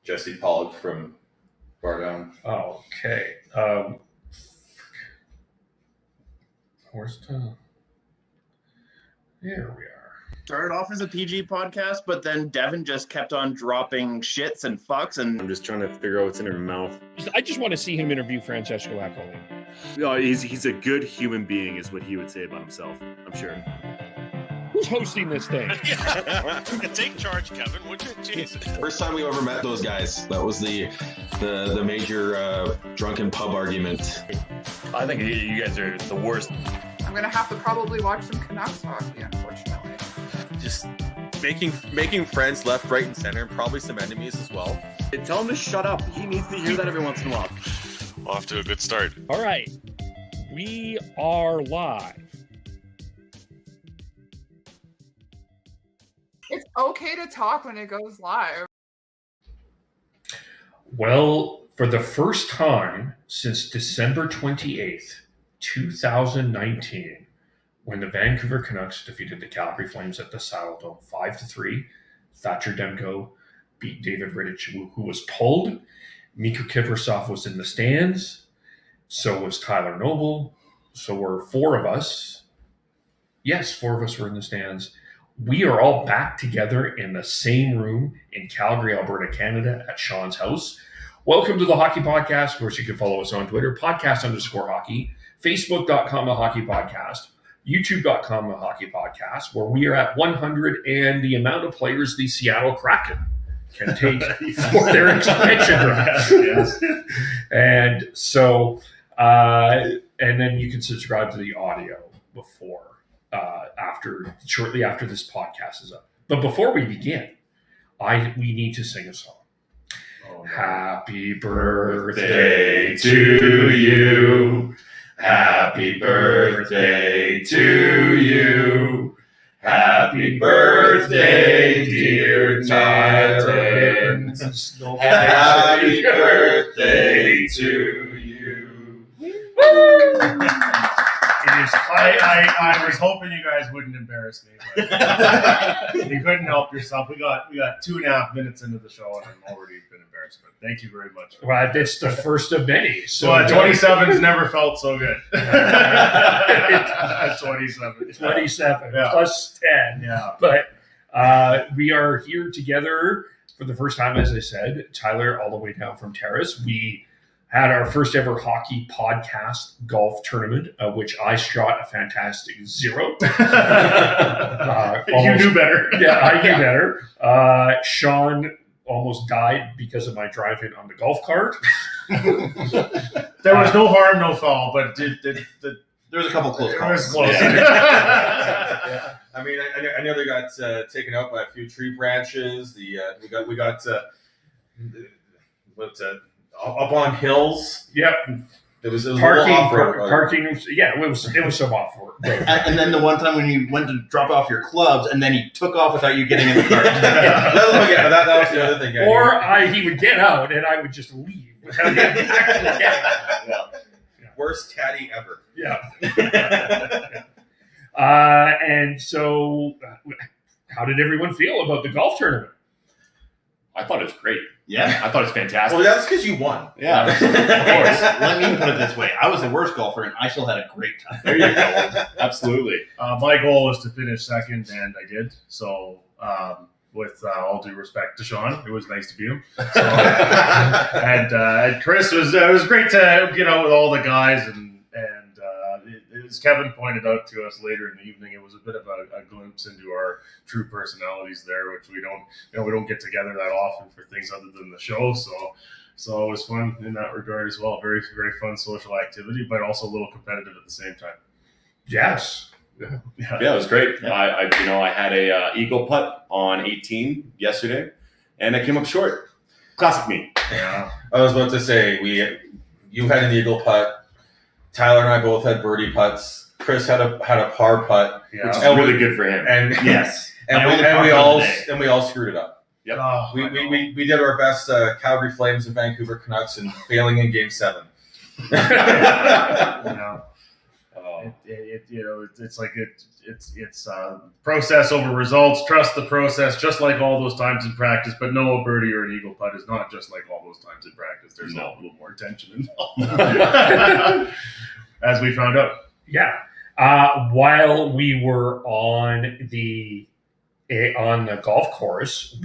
Jesse Pollock from Bardown. Okay. Where's the... There we are. Started off as a PG podcast, but then Devin just kept on dropping shits and fucks, and I'm just trying to figure out what's in her mouth. I just want to see him interview Francesco Accoli. No, he's a good human being, is what he would say about himself. I'm sure. Who's hosting this thing? Take charge, Kevin, would you? Jesus. First time we ever met those guys. That was the major drunken pub argument. I think you guys are the worst. I'm gonna have to probably watch some Canucks hockey, unfortunately. Just making friends left, right, and center, and probably some enemies as well. Tell him to shut up. He needs to hear that every once in a while. Off to a good start. All right. We are live. It's okay to talk when it goes live. Well, for the first time since December 28th, 2019, when the Vancouver Canucks defeated the Calgary Flames at the Saddledome 5-3, Thatcher Demko beat David Rittich, who was pulled. Mikko Kiprasov was in the stands. So was Tyler Noble. So were four of us. Yes, four of us were in the stands. We are all back together in the same room in Calgary, Alberta, Canada, at Sean's house. Welcome to the Hockey Podcast. Of course, you can follow us on Twitter, podcast_hockey, facebook.com, the Hockey Podcast, youtube.com, the Hockey Podcast, where we are at 100 and the amount of players the Seattle Kraken can take for their expansion draft. Yes. And so, and then you can subscribe to the audio shortly after this podcast is up. But before we begin, we need to sing a song. Oh, no. Happy birthday to you. Happy birthday to you. Happy birthday, dear Tyler. Happy birthday to you. I was hoping you guys wouldn't embarrass me, but you couldn't help yourself. We got 2.5 minutes into the show, and I'm already been embarrassed. But thank you very much. Well, it's the first of many. So 27's never felt so good. 27 yeah. Plus 10. Yeah, but we are here together for the first time, as I said. Tyler, all the way down from Terrace. We had our first ever hockey podcast golf tournament, which I shot a fantastic 0. You knew better. Yeah, I knew better. Sean almost died because of my driving on the golf cart. There was no harm, no foul, but there was a couple close calls. It was close. Yeah. I mean, I know they got taken out by a few tree branches. We got up on hills. Yep. It was parking. Yeah, it was some off-road. And then the one time when you went to drop off your clubs, and then he took off without you getting in the car. that was the other thing. Or he would get out, and I would just leave without getting actually getting out. Yeah. Worst caddy ever. Yeah. And so, how did everyone feel about the golf tournament? I thought it was great. Yeah? I thought it was fantastic. Well, that's because you won. Yeah. Of course. Let me put it this way. I was the worst golfer, and I still had a great time. There you go. Absolutely. My goal was to finish second, and I did. So, with all due respect to Sean, it was nice to beat him. So, and Chris, it was great to get out with all the guys, and as Kevin pointed out to us later in the evening, it was a bit of a glimpse into our true personalities there, which we don't get together that often for things other than the show. So it was fun in that regard as well. Very, very fun social activity, but also a little competitive at the same time. Yes. Yeah, it was great. Yeah. I had a eagle putt on 18 yesterday, and I came up short. Classic me. Yeah. I was about to say you had an eagle putt. Tyler and I both had birdie putts. Chris had a par putt, which is really good for him. And yes, and we all screwed it up. Yep. Oh, we did our best Calgary Flames and Vancouver Canucks and failing in Game 7. Oh It's like it's process over results. Trust the process, just like all those times in practice. But no, a birdie or an eagle putt is not just like all those times in practice. There's a little more tension involved, as we found out. Yeah. While we were on the golf course,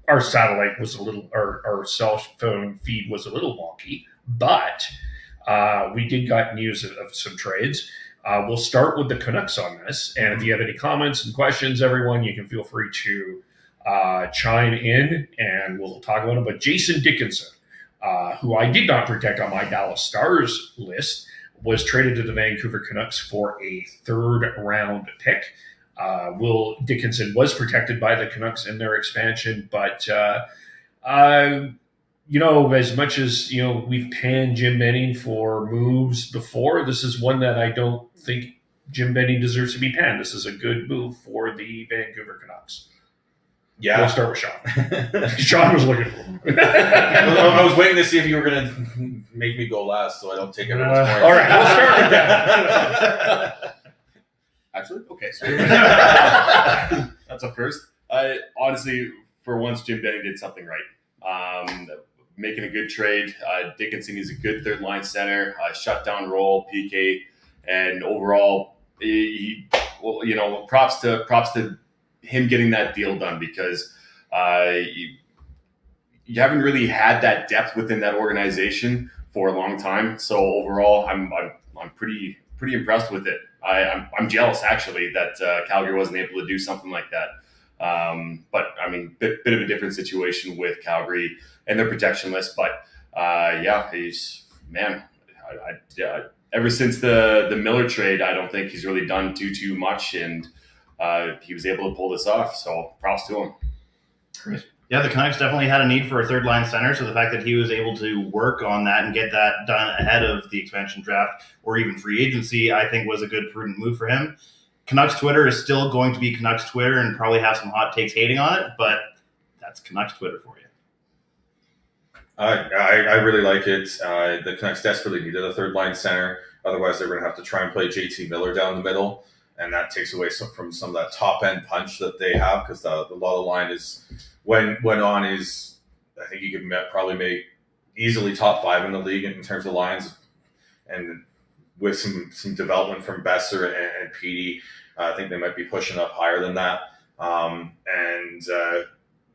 our satellite was our cell phone feed was a little wonky, but we did got news of some trades. We'll start with the Canucks on this, and if you have any comments and questions, everyone, you can feel free to chime in, and we'll talk about it. But Jason Dickinson, who I did not protect on my Dallas Stars list, was traded to the Vancouver Canucks for a third-round pick. Will Dickinson was protected by the Canucks in their expansion, but as much as we've panned Jim Benning for moves before, this is one that I don't think Jim Benning deserves to be panned. This is a good move for the Vancouver Canucks. Yeah, we'll start with Sean. Sean was looking for him. I was waiting to see if you were going to make me go last, so I don't take it as more. All right, we'll start with that. Actually, okay. That's a first. Honestly, for once, Jim Benning did something right. Making a good trade. Dickinson is a good third line center, shutdown role, PK, and overall, props to him getting that deal done, because you haven't really had that depth within that organization for a long time. So overall, I'm pretty impressed with it. I'm jealous actually that Calgary wasn't able to do something like that. But I mean, bit of a different situation with Calgary and their protection list. But ever since the Miller trade, I don't think he's really done too much, and he was able to pull this off. So props to him. Chris? Yeah, the Canucks definitely had a need for a third line center, so the fact that he was able to work on that and get that done ahead of the expansion draft or even free agency, I think was a good, prudent move for him. Canucks Twitter is still going to be Canucks Twitter and probably have some hot takes hating on it, but that's Canucks Twitter for you. I really like it. The Canucks desperately needed a third line center. Otherwise, they're going to have to try and play JT Miller down the middle, and that takes away from some of that top end punch that they have, because the Lotto line is when on is, I think you could probably make easily top 5 in the league in terms of lines, and with some development from Besser and Petey, I think they might be pushing up higher than that.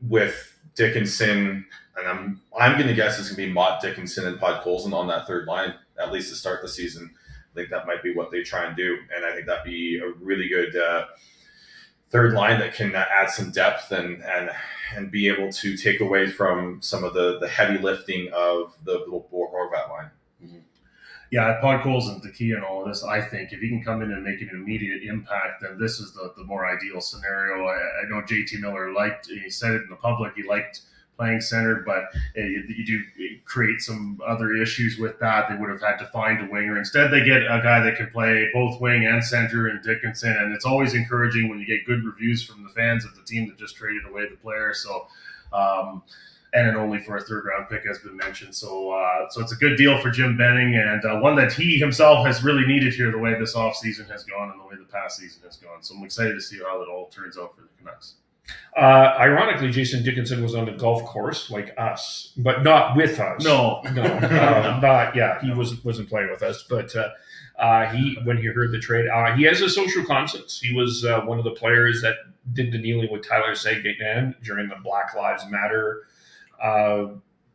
With Dickinson, and I'm going to guess it's going to be Mott, Dickinson, and Podkolzin on that third line, at least to start the season. I think that might be what they try and do, and I think that'd be a really good third line that can add some depth and be able to take away from some of the heavy lifting of the Horvat line. Mm-hmm. Yeah, Podkolzin, the key in all of this, I think. If he can come in and make an immediate impact, then this is the more ideal scenario. I know JT Miller he said it in the public, he liked playing center, but you do create some other issues with that. They would have had to find a winger. Instead, they get a guy that can play both wing and center in Dickinson, and it's always encouraging when you get good reviews from the fans of the team that just traded away the player. So, and then only for a third-round pick has been mentioned. So it's a good deal for Jim Benning, and one that he himself has really needed here, the way this offseason has gone and the way the past season has gone. So I'm excited to see how it all turns out for the Canucks. Ironically, Jason Dickinson was on the golf course like us, but not with us. No. He wasn't playing with us, but when he heard the trade, he has a social conscience. He was one of the players that did the kneeling with Tyler Seguin during the Black Lives Matter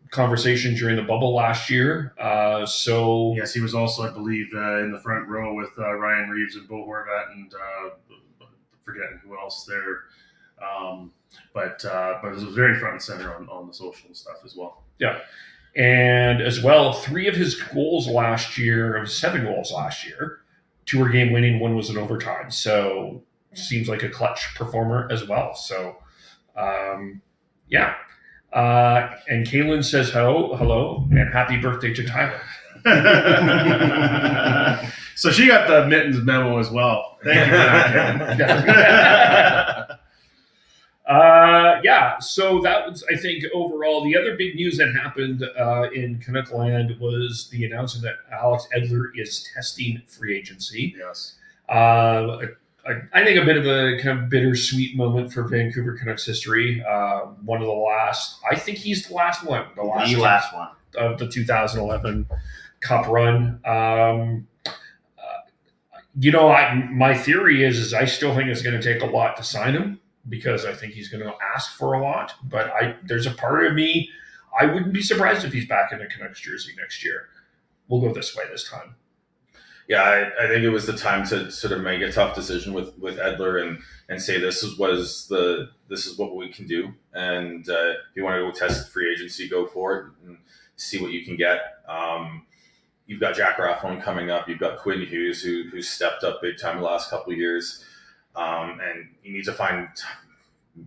conversation during the bubble last year. Yes, he was also, I believe, in the front row with Ryan Reeves and Bo Horvat and forgetting who else there. But it was very front and center on the social stuff as well. Yeah. And as well, 3 of his goals last year, 7 goals last year, 2 were game winning, 1 was in overtime. So seems like a clutch performer as well. So, yeah. And Kaylin says hello, and happy birthday to Tyler. So she got the Mittens memo as well. Thank you for that, Kaylin. So that was, I think, overall. The other big news that happened in Canuck land was the announcement that Alex Edler is testing free agency. Yes. I think a bit of a kind of bittersweet moment for Vancouver Canucks history. One of the last, I think he's the last one. The last one of the 2011 Cup run. My theory is I still think it's going to take a lot to sign him, because I think he's going to ask for a lot. But there's a part of me, I wouldn't be surprised if he's back in a Canucks jersey next year. We'll go this way this time. Yeah, I think it was the time to sort of make a tough decision with Edler and say this is what we can do. And if you want to go test free agency, go for it and see what you can get. You've got Jack Rathbone coming up. You've got Quinn Hughes, who stepped up big time the last couple of years. And you need to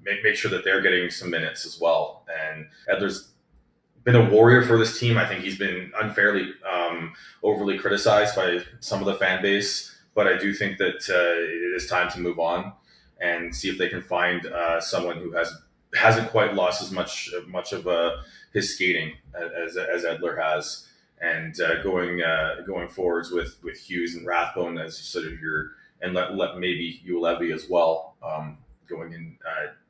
make sure that they're getting some minutes as well. And Edler's been a warrior for this team. I think he's been unfairly overly criticized by some of the fan base, but I do think that it is time to move on and see if they can find someone who hasn't quite lost as much of his skating as Edler has. And going forwards with Hughes and Rathbone as sort of and let maybe Ulevi as well going in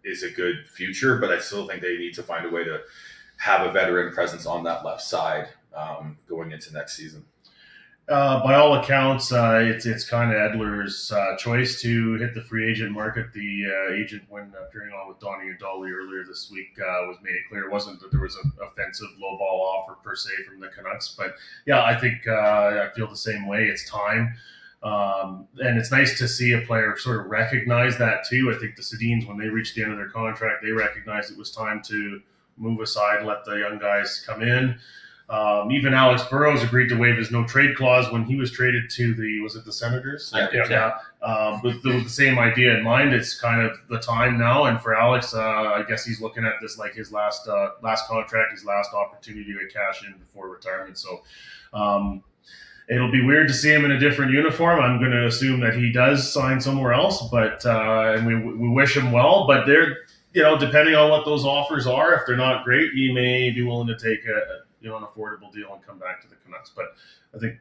is a good future, but I still think they need to find a way to have a veteran presence on that left side going into next season. By all accounts, it's kind of Edler's choice to hit the free agent market. The agent, when appearing on with Donnie and Dolly earlier this week, was made it clear it wasn't that there was an offensive low-ball offer per se from the Canucks. But yeah, I think I feel the same way. It's time. And it's nice to see a player sort of recognize that too. I think the Sedins, when they reached the end of their contract, they recognized it was time to move aside and let the young guys come in. Even Alex Burrows agreed to waive his no trade clause when he was traded to the Senators? Yeah. With the same idea in mind, it's kind of the time now. And for Alex, I guess he's looking at this like his last contract, his last opportunity to cash in before retirement. So it'll be weird to see him in a different uniform. I'm going to assume that he does sign somewhere else, but and we wish him well. But they're, depending on what those offers are, if they're not great, he may be willing to take an affordable deal and come back to the Canucks. But I think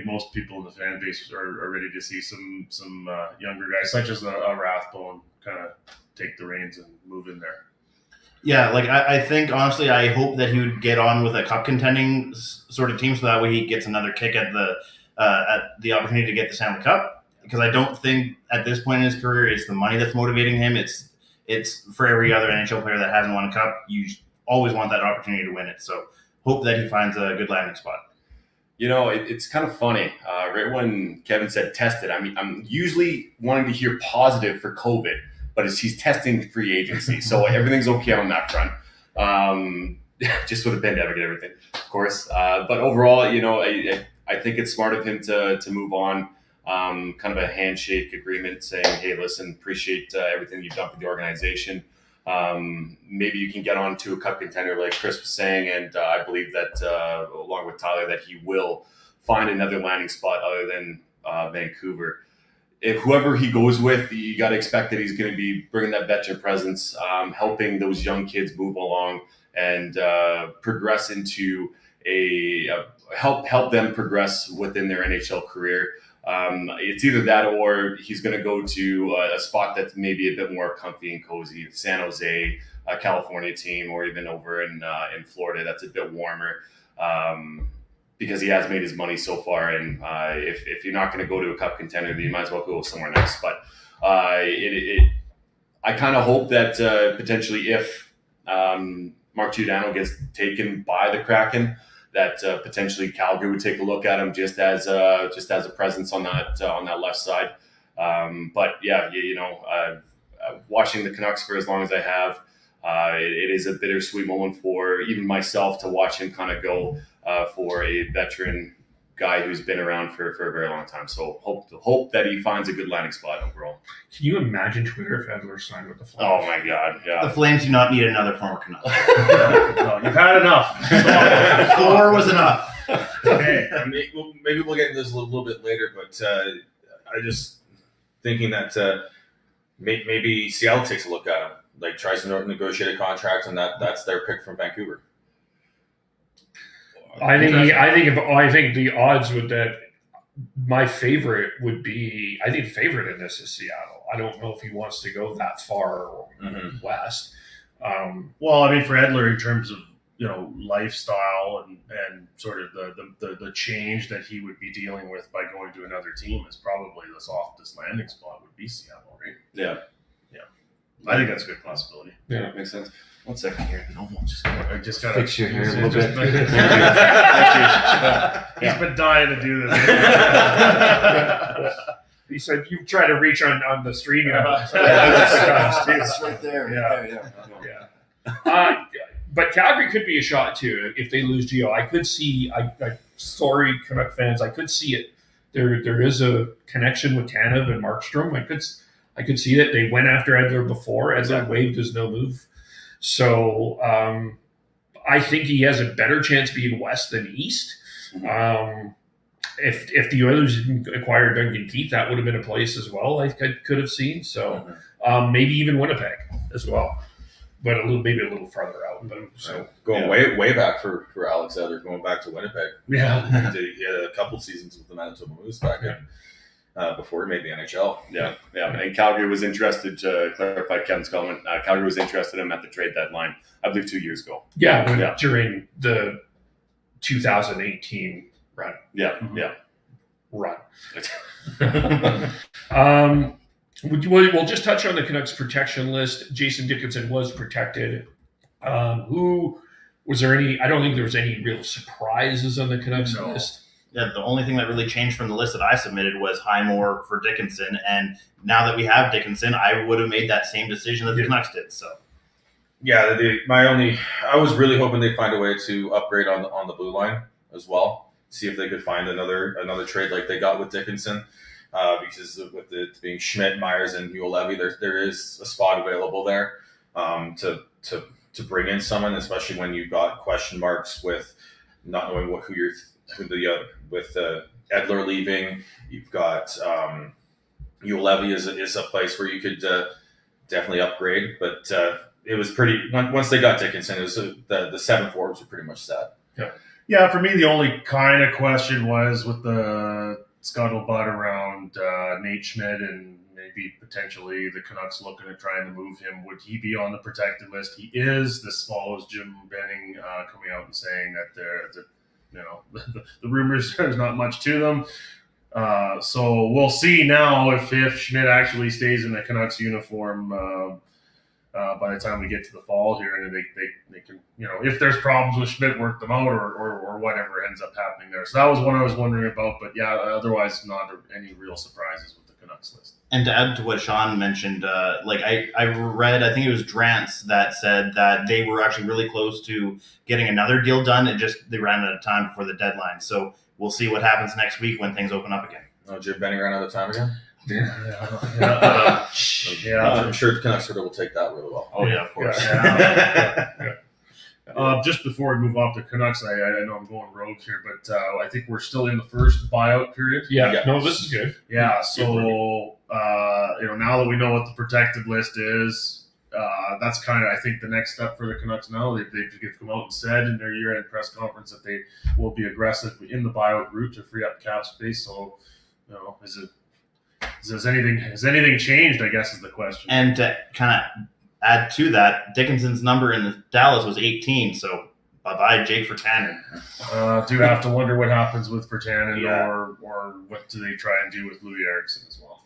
most people in the fan base are ready to see some younger guys, such as a Rathbone, kind of take the reins and move in there. Yeah, I think, honestly, I hope that he would get on with a cup contending sort of team, so that way he gets another kick at the opportunity to get the Stanley Cup. Because I don't think at this point in his career it's the money that's motivating him. It's for every other NHL player that hasn't won a cup, you always want that opportunity to win it. So hope that he finds a good landing spot. It's kind of funny. Right when Kevin said tested, I mean, I'm usually wanting to hear positive for COVID, but he's testing free agency, so everything's okay on that front. Just with the pandemic and everything, of course. But overall, I think it's smart of him to move on. Kind of a handshake agreement saying, hey, listen, appreciate everything you've done for the organization. Maybe you can get on to a cup contender like Chris was saying, and I believe that along with Tyler that he will find another landing spot other than Vancouver. If whoever he goes with, you got to expect that he's going to be bringing that veteran presence, helping those young kids move along and progress into help them progress within their NHL career. It's either that or he's going to go to a spot that's maybe a bit more comfy and cozy, San Jose, a California team, or even over in Florida that's a bit warmer, because he has made his money so far. And if you're not going to go to a cup contender, then you might as well go somewhere nice. But I kind of hope that potentially if Mark Giordano gets taken by the Kraken, that potentially Calgary would take a look at him just as a presence on that left side. But yeah, watching the Canucks for as long as I have, it is a bittersweet moment for even myself to watch him kind of go for a veteran guy who's been around for a very long time. So hope that he finds a good landing spot overall. Can you imagine Twitter if Edler signed with the Flames? Oh my God, yeah. The Flames do not need another former Canuck. No, you've had enough. 4 was enough. Okay, maybe we'll get into this a little bit later, but I just thinking that maybe Seattle takes a look at him like tries to negotiate a contract, and that's their pick from Vancouver. I think the odds with that. My favorite would be. I think the favorite in this is Seattle. I don't know if he wants to go that far west. Well, I mean, for Edler, in terms of lifestyle and sort of the change that he would be dealing with by going to another team, is probably the softest landing spot would be Seattle, right? Yeah. I think that's a good possibility. Yeah, makes sense. 1 second here. No, I just gotta Fix your hair a little bit. He's been dying to do this. He said, "You try to reach on the stream." It's right there. But Calgary could be a shot too if they lose Gio. I could see. Sorry, Canuck fans. I could see it. There is a connection with Tanev and Markstrom. I could see that they went after Edler before. Edler waived his no move. So I think he has a better chance being west than east. If the Oilers didn't acquire Duncan Keith, that would have been a place as well I could have seen. So maybe even Winnipeg as well, but maybe a little farther out. But so going way back for Alex Edler, going back to Winnipeg. Yeah, he had a couple seasons with the Manitoba Moose back in. Before he made the NHL. Yeah. And Calgary was interested, to clarify Kevin's comment, Calgary was interested in him at the trade deadline, I believe 2 years ago. During the 2018 run. Run. We'll just touch on the Canucks protection list. Jason Dickinson was protected. Who was there any? I don't think there was any real surprises on the Canucks list. Yeah, the only thing that really changed from the list that I submitted was Highmore for Dickinson, and now that we have Dickinson, I would have made that same decision that the Canucks did. So, yeah, I was really hoping they'd find a way to upgrade on the blue line as well. See if they could find another trade like they got with Dickinson, because with it being Schmidt, Myers, and Ulevy, there is a spot available there to bring in someone, especially when you've got question marks with not knowing with Edler leaving. You've got Ulevy is a place where you could definitely upgrade, but it was pretty. Once they got Dickinson, it was the 7 forwards were pretty much set. Yeah, for me, the only kind of question was with the scuttlebutt around Nate Schmidt and maybe potentially the Canucks looking at trying to move him. Would he be on the protected list? He is. This follows Jim Benning coming out and saying that the rumors, there's not much to them. So we'll see now if Schmidt actually stays in the Canucks uniform by the time we get to the fall here, and they can, if there's problems with Schmidt, work them out or whatever ends up happening there. So that was one I was wondering about, but yeah, otherwise not any real surprises with the Canucks list. And to add to what Sean mentioned, I read, I think it was Drance that said that they were actually really close to getting another deal done. They ran out of time before the deadline. So we'll see what happens next week when things open up again. Oh, Jim Benning ran out of time again? Yeah. I'm sure the Canucks will take that really well. Oh, yeah, of course. Just before we move off to Canucks, I know I'm going rogue here, but I think we're still in the first buyout period. No, this is good. Yeah, so now that we know what the protected list is, that's kind of, I think, the next step for the Canucks now. They've come out and said in their year-end press conference that they will be aggressive in the buyout route to free up cap space. So, has anything changed, I guess, is the question. And to kind of add to that, Dickinson's number in Dallas was 18, so bye-bye Jake Virtanen. Do have to wonder what happens with Virtanen, or what do they try and do with Louis Eriksson as well.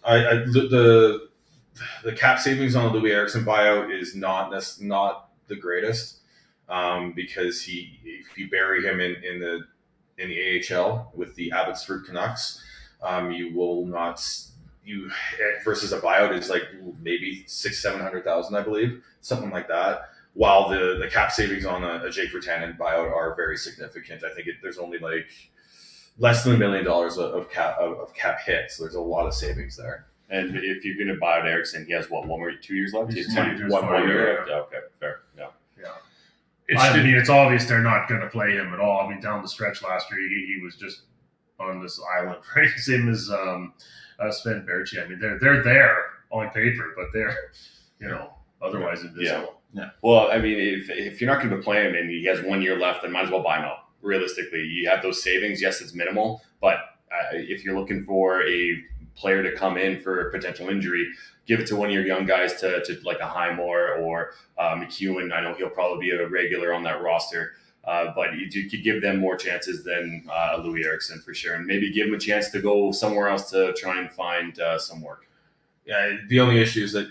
The cap savings on the Louis Eriksson buyout is not the greatest, because if you bury him in the AHL with the Abbotsford Canucks, you will not. Versus a buyout is like maybe $600,000-$700,000, I believe, something like that. While the cap savings on a Jake Virtanen buyout are very significant. I think there's only like less than $1 million of cap hits. So there's a lot of savings there. And if you're going to buy out Eriksson, he has 2 years left. He's one more year. Yeah, okay, fair. Yeah. It's obvious they're not going to play him at all. I mean, down the stretch last year, he was just on this island, right? Same as Sven Berchi. I mean, they're there on paper, but they're, otherwise invisible. Well, I mean, if you're not going to play him and he has 1 year left, then might as well buy him out. Realistically, you have those savings. Yes, it's minimal, but if you're looking for a player to come in for potential injury, give it to one of your young guys to like a Highmore or McEwen. I know he'll probably be a regular on that roster, but you could give them more chances than Louis Eriksson for sure, and maybe give him a chance to go somewhere else to try and find some work. Yeah, the only issue is that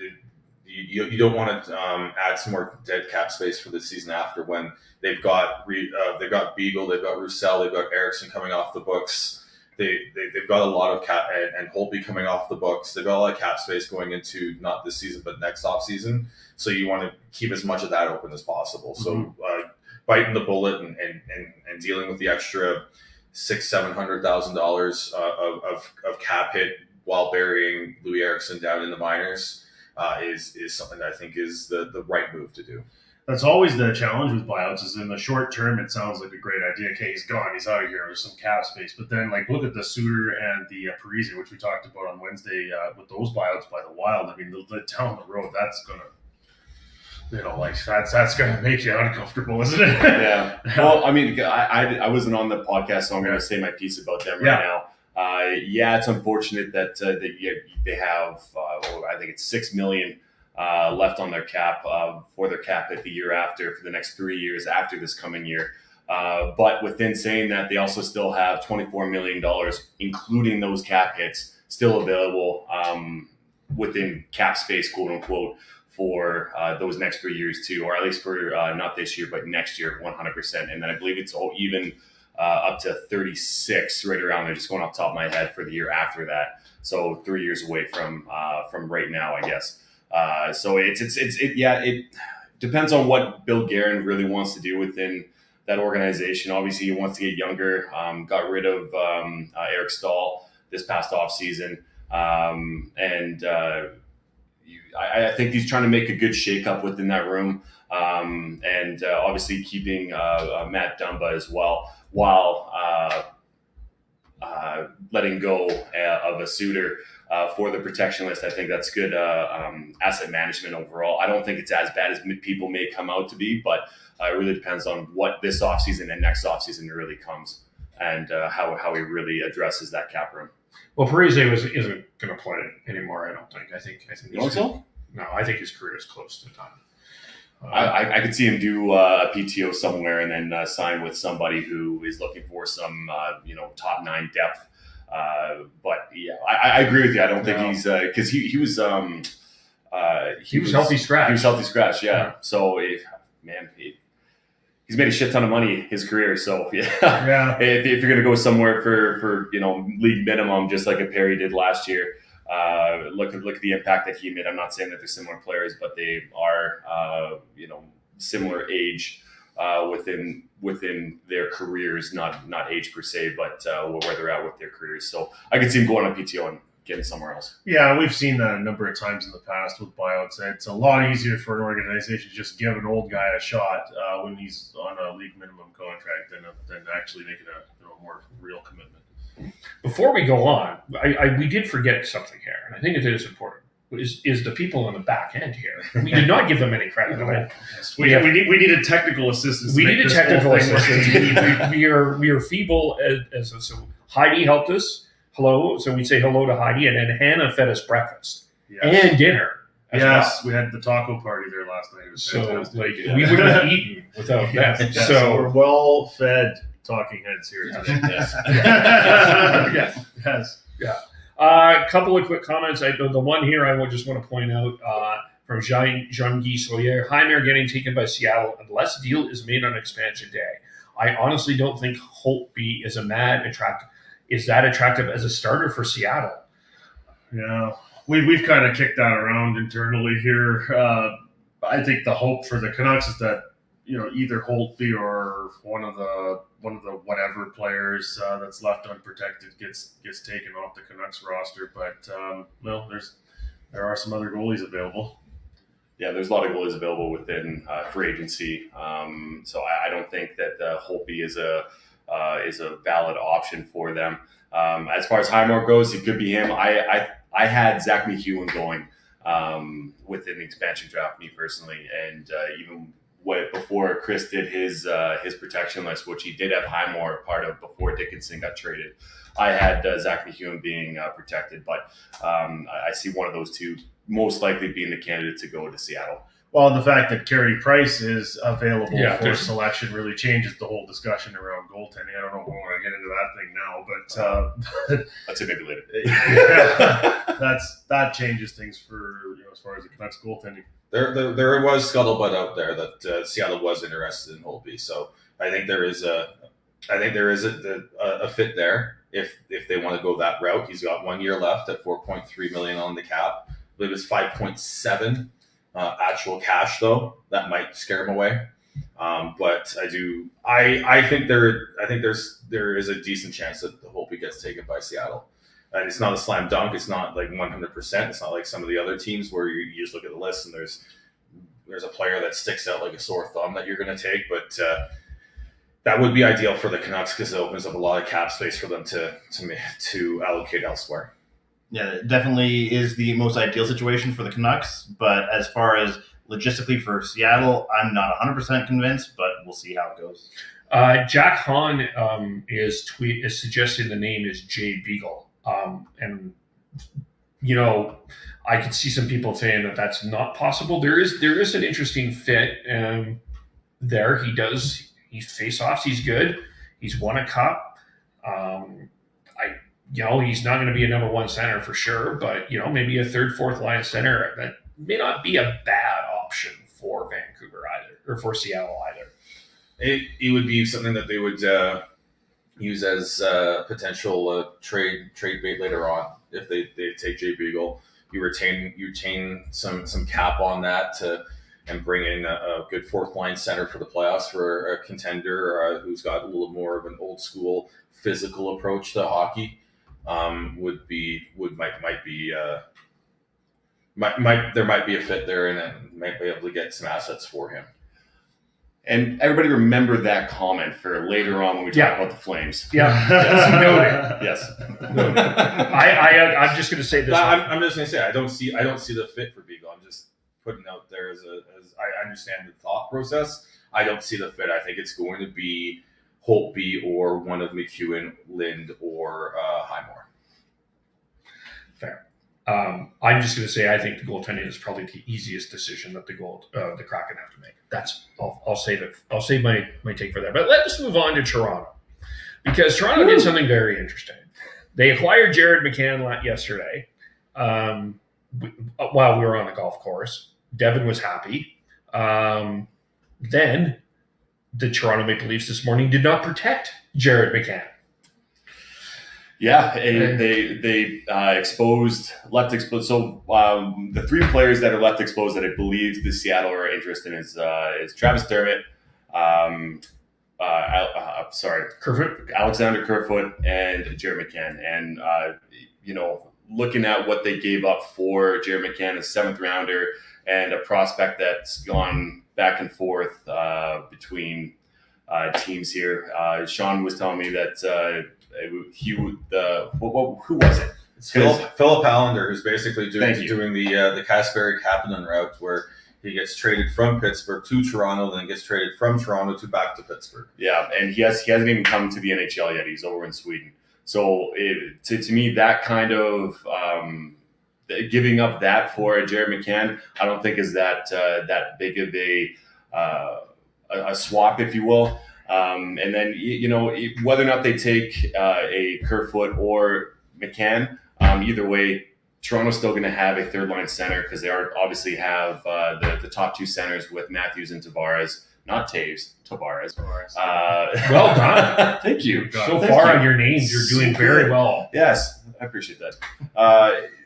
you don't want to add some more dead cap space for the season after when they've got Beagle, they've got Roussel, they've got Eriksson coming off the books. They've got a lot of cap and Holtby coming off the books. They've got a lot of cap space going into not this season but next off season. So you want to keep as much of that open as possible. So biting the bullet and dealing with the extra $600,000-$700,000 of cap hit while burying Louis Eriksson down in the minors is something that I think is the right move to do. That's always the challenge with buyouts is in the short term, it sounds like a great idea. Okay, he's gone. He's out of here. There's some cap space. But then, like, look at the Suter and the Parise, which we talked about on Wednesday with those buyouts by the Wild. I mean, down the road, that's going to, that's going to make you uncomfortable, isn't it? Yeah. Well, I mean, I wasn't on the podcast, so I'm going to say my piece about them right now. It's unfortunate that they have, I think it's $6 million left on their cap for their cap hit the year after for the next 3 years after this coming year. But within saying that, they also still have $24 million, including those cap hits, still available within cap space, quote unquote, for those next 3 years too, or at least for not this year, but next year, 100%. And then I believe it's even up to 36, right around there, just going off the top of my head for the year after that. So 3 years away from right now, I guess. So it depends on what Bill Guerin really wants to do within that organization. Obviously, he wants to get younger. Got rid of Eric Stahl this past offseason. I think he's trying to make a good shakeup within that room. And obviously keeping Matt Dumba as well, while letting go of a Suter for the protection list. I think that's good asset management overall. I don't think it's as bad as people may come out to be, but it really depends on what this offseason and next offseason really comes and how he really addresses that cap room. Well, Parise isn't going to play anymore, I don't think. I think you think so? No, I think his career is close to done. I could see him do a PTO somewhere and then sign with somebody who is looking for some, top 9 depth. But yeah, I agree with you. I don't think he's because he was healthy scratch. He was healthy scratch. Yeah. So he's made a shit ton of money his career. So yeah. If you're gonna go somewhere for league minimum, just like a Perry did last year. Look at the impact that he made. I'm not saying that they're similar players, but they are, similar age within their careers, not age per se, but where they're at with their careers. So I could see him going on PTO and getting somewhere else. Yeah, we've seen that a number of times in the past with buyouts. It's a lot easier for an organization to just give an old guy a shot when he's on a league minimum contract than actually making a more real commitment. Before we go on, we did forget something here, and I think it is important. Is the people on the back end here? We did not give them any credit. We needed technical assistance. We needed technical assistance. we are feeble as so. Heidi helped us. Hello, so we say hello to Heidi, and then Hannah fed us breakfast and dinner. Yes, we had the taco party there last night. It was fantastic. We wouldn't have eaten without that. So we're well fed. Talking heads here today. Yes. A couple of quick comments. The one here I just want to point out from Jean-Guy Solier. Heimer getting taken by Seattle unless deal is made on expansion day. I honestly don't think Holtby is that attractive as a starter for Seattle. Yeah, we've kind of kicked that around internally here. I think the hope for the Canucks is that either Holtby or one of the whatever players that's left unprotected gets taken off the Canucks roster. But there are some other goalies available. Yeah, there's a lot of goalies available within free agency. So I don't think that Holtby is a valid option for them. As far as Highmore goes, it could be him. I had Zach McEwen going within the expansion draft, me personally, and even before Chris did his protection list, which he did have Highmore part of before Dickinson got traded. I had Zach McEwen being protected, but I see one of those two most likely being the candidate to go to Seattle. Well, the fact that Carey Price is available Yeah, for there's- selection really changes the whole discussion around goaltending. I don't know if we want to get into that thing now, but I'd say maybe later. yeah, that changes things for as far as the Canucks goaltending. There was scuttlebutt out there that Seattle was interested in Holtby, so I think there is a fit there if they want to go that route. He's got 1 year left at $4.3 million on the cap. I believe it's 5.7 actual cash though. That might scare him away. But I think there is a decent chance that the Holtby gets taken by Seattle. And it's not a slam dunk. It's not like 100%. It's not like some of the other teams where you just look at the list and there's a player that sticks out like a sore thumb that you're going to take. But that would be ideal for the Canucks because it opens up a lot of cap space for them to allocate elsewhere. Yeah, it definitely is the most ideal situation for the Canucks. But as far as logistically for Seattle, I'm not 100% convinced, but we'll see how it goes. Jack Hahn is suggesting the name is Jay Beagle. And I could see some people saying that that's not possible. There is an interesting fit there. He's face-offs. He's good. He's won a cup. He's not going to be a number one center for sure, but maybe a third, fourth line center that may not be a bad option for Vancouver either, or for Seattle either. It would be something that they would use as potential trade bait later on if they take Jay Beagle. You retain some cap on that and bring in a good fourth line center for the playoffs for a contender who's got a little more of an old school physical approach to hockey. There might be a fit there, and it might be able to get some assets for him. And everybody remember that comment for later on when we talk about the Flames. Yeah, noted. Yes. I'm just going to say this. I'm just going to say I don't see the fit for Beagle. I'm just putting out there as I understand the thought process. I don't see the fit. I think it's going to be Holtby or one of McEwen, Lind, or Highmore. Fair. I'm just going to say I think the goaltending is probably the easiest decision that the Kraken have to make. I'll save it. I'll save my take for that. But let's move on to Toronto, because Toronto did something very interesting. They acquired Jared McCann yesterday while we were on the golf course. Devin was happy. Then the Toronto Maple Leafs this morning did not protect Jared McCann. Yeah, they left exposed. So the three players that are left exposed that I believe the Seattle are interested in is Travis Dermott, Kerfoot, Alexander Kerfoot, and Jared McCann. And looking at what they gave up for Jared McCann, a 7th rounder, and a prospect that's gone back and forth between teams here. Sean was telling me that. Who was it? It's Philip Allender, who's basically doing the Kasperi Kapanen route, where he gets traded from Pittsburgh to Toronto, then gets traded from Toronto back to Pittsburgh. Yeah, and he hasn't even come to the NHL yet. He's over in Sweden. So to me, that kind of giving up that for Jared McCann, I don't think is that big of a swap, if you will. And then, whether or not they take a Kerfoot or McCann, either way, Toronto's still going to have a third-line center because they obviously have the top two centers with Matthews and Tavares. Not Taves, Tavares. Well done. Thank you. So far on your names, you're doing very well. Yes, I appreciate that.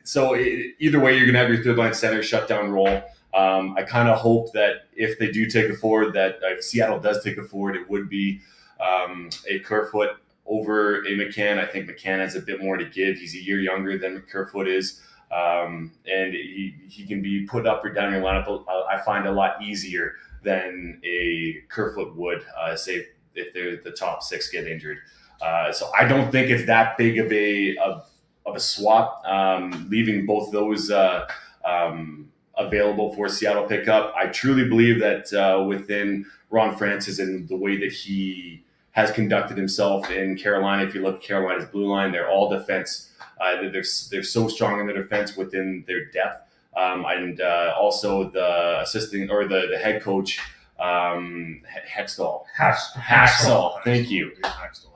So either way, you're going to have your third-line center shutdown role. I kind of hope that if they do take a forward, that if Seattle does take a forward, it would be a Kerfoot over a McCann. I think McCann has a bit more to give. He's a year younger than Kerfoot is, and he can be put up or down your lineup. I find a lot easier than a Kerfoot would, say if the top 6 get injured. So I don't think it's that big of a swap, leaving both those available for Seattle pickup. I truly believe that within Ron Francis and the way that he has conducted himself in Carolina, if you look at Carolina's blue line, they're all defense. They're so strong in their defense within their depth. And also the assistant or the head coach, Hextall. Thank you.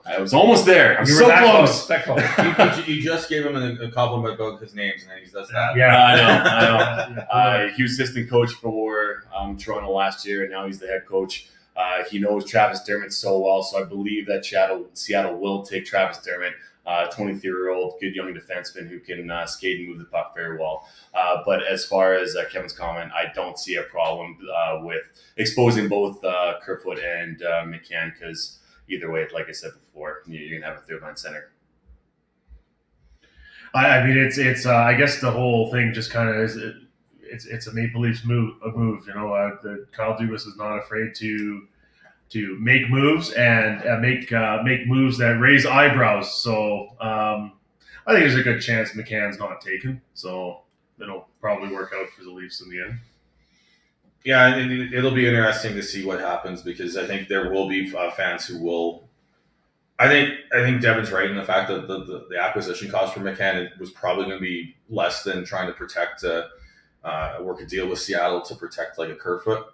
I was almost there. I'm so close. That close. You just gave him a compliment about his names, and then he does that. I know. He was assistant coach for Toronto last year, and now he's the head coach. He knows Travis Dermott so well, so I believe that Seattle will take Travis Dermott, 23-year-old good young defenseman who can skate and move the puck very well. But as far as Kevin's comment, I don't see a problem with exposing both Kerfoot and McCann, because either way, like I said before, you're going to have a third-line center. I mean, it's I guess the whole thing just kind of is it's a Maple Leafs move. The Kyle Dubas is not afraid to make moves and make moves that raise eyebrows. So I think there's a good chance McCann's not taken. So it'll probably work out for the Leafs in the end. Yeah, it'll be interesting to see what happens, because I think there will be fans who will. I think Devin's right in the fact that the acquisition cost for McCann was probably going to be less than trying to protect work a deal with Seattle to protect like a Kerfoot.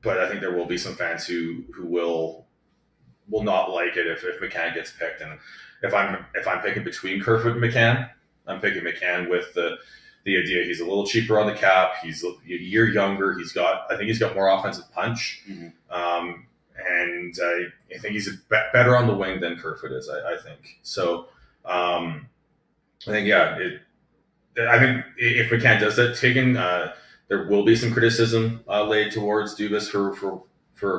But I think there will be some fans who will not like it if McCann gets picked. And if I'm picking between Kerfoot and McCann, I'm picking McCann with the idea he's a little cheaper on the cap. He's a year younger. I think he's got more offensive punch. Mm-hmm. And I think he's better on the wing than Kerfoot is, I think. So I think, I think if McCann does that, there will be some criticism laid towards Dubas for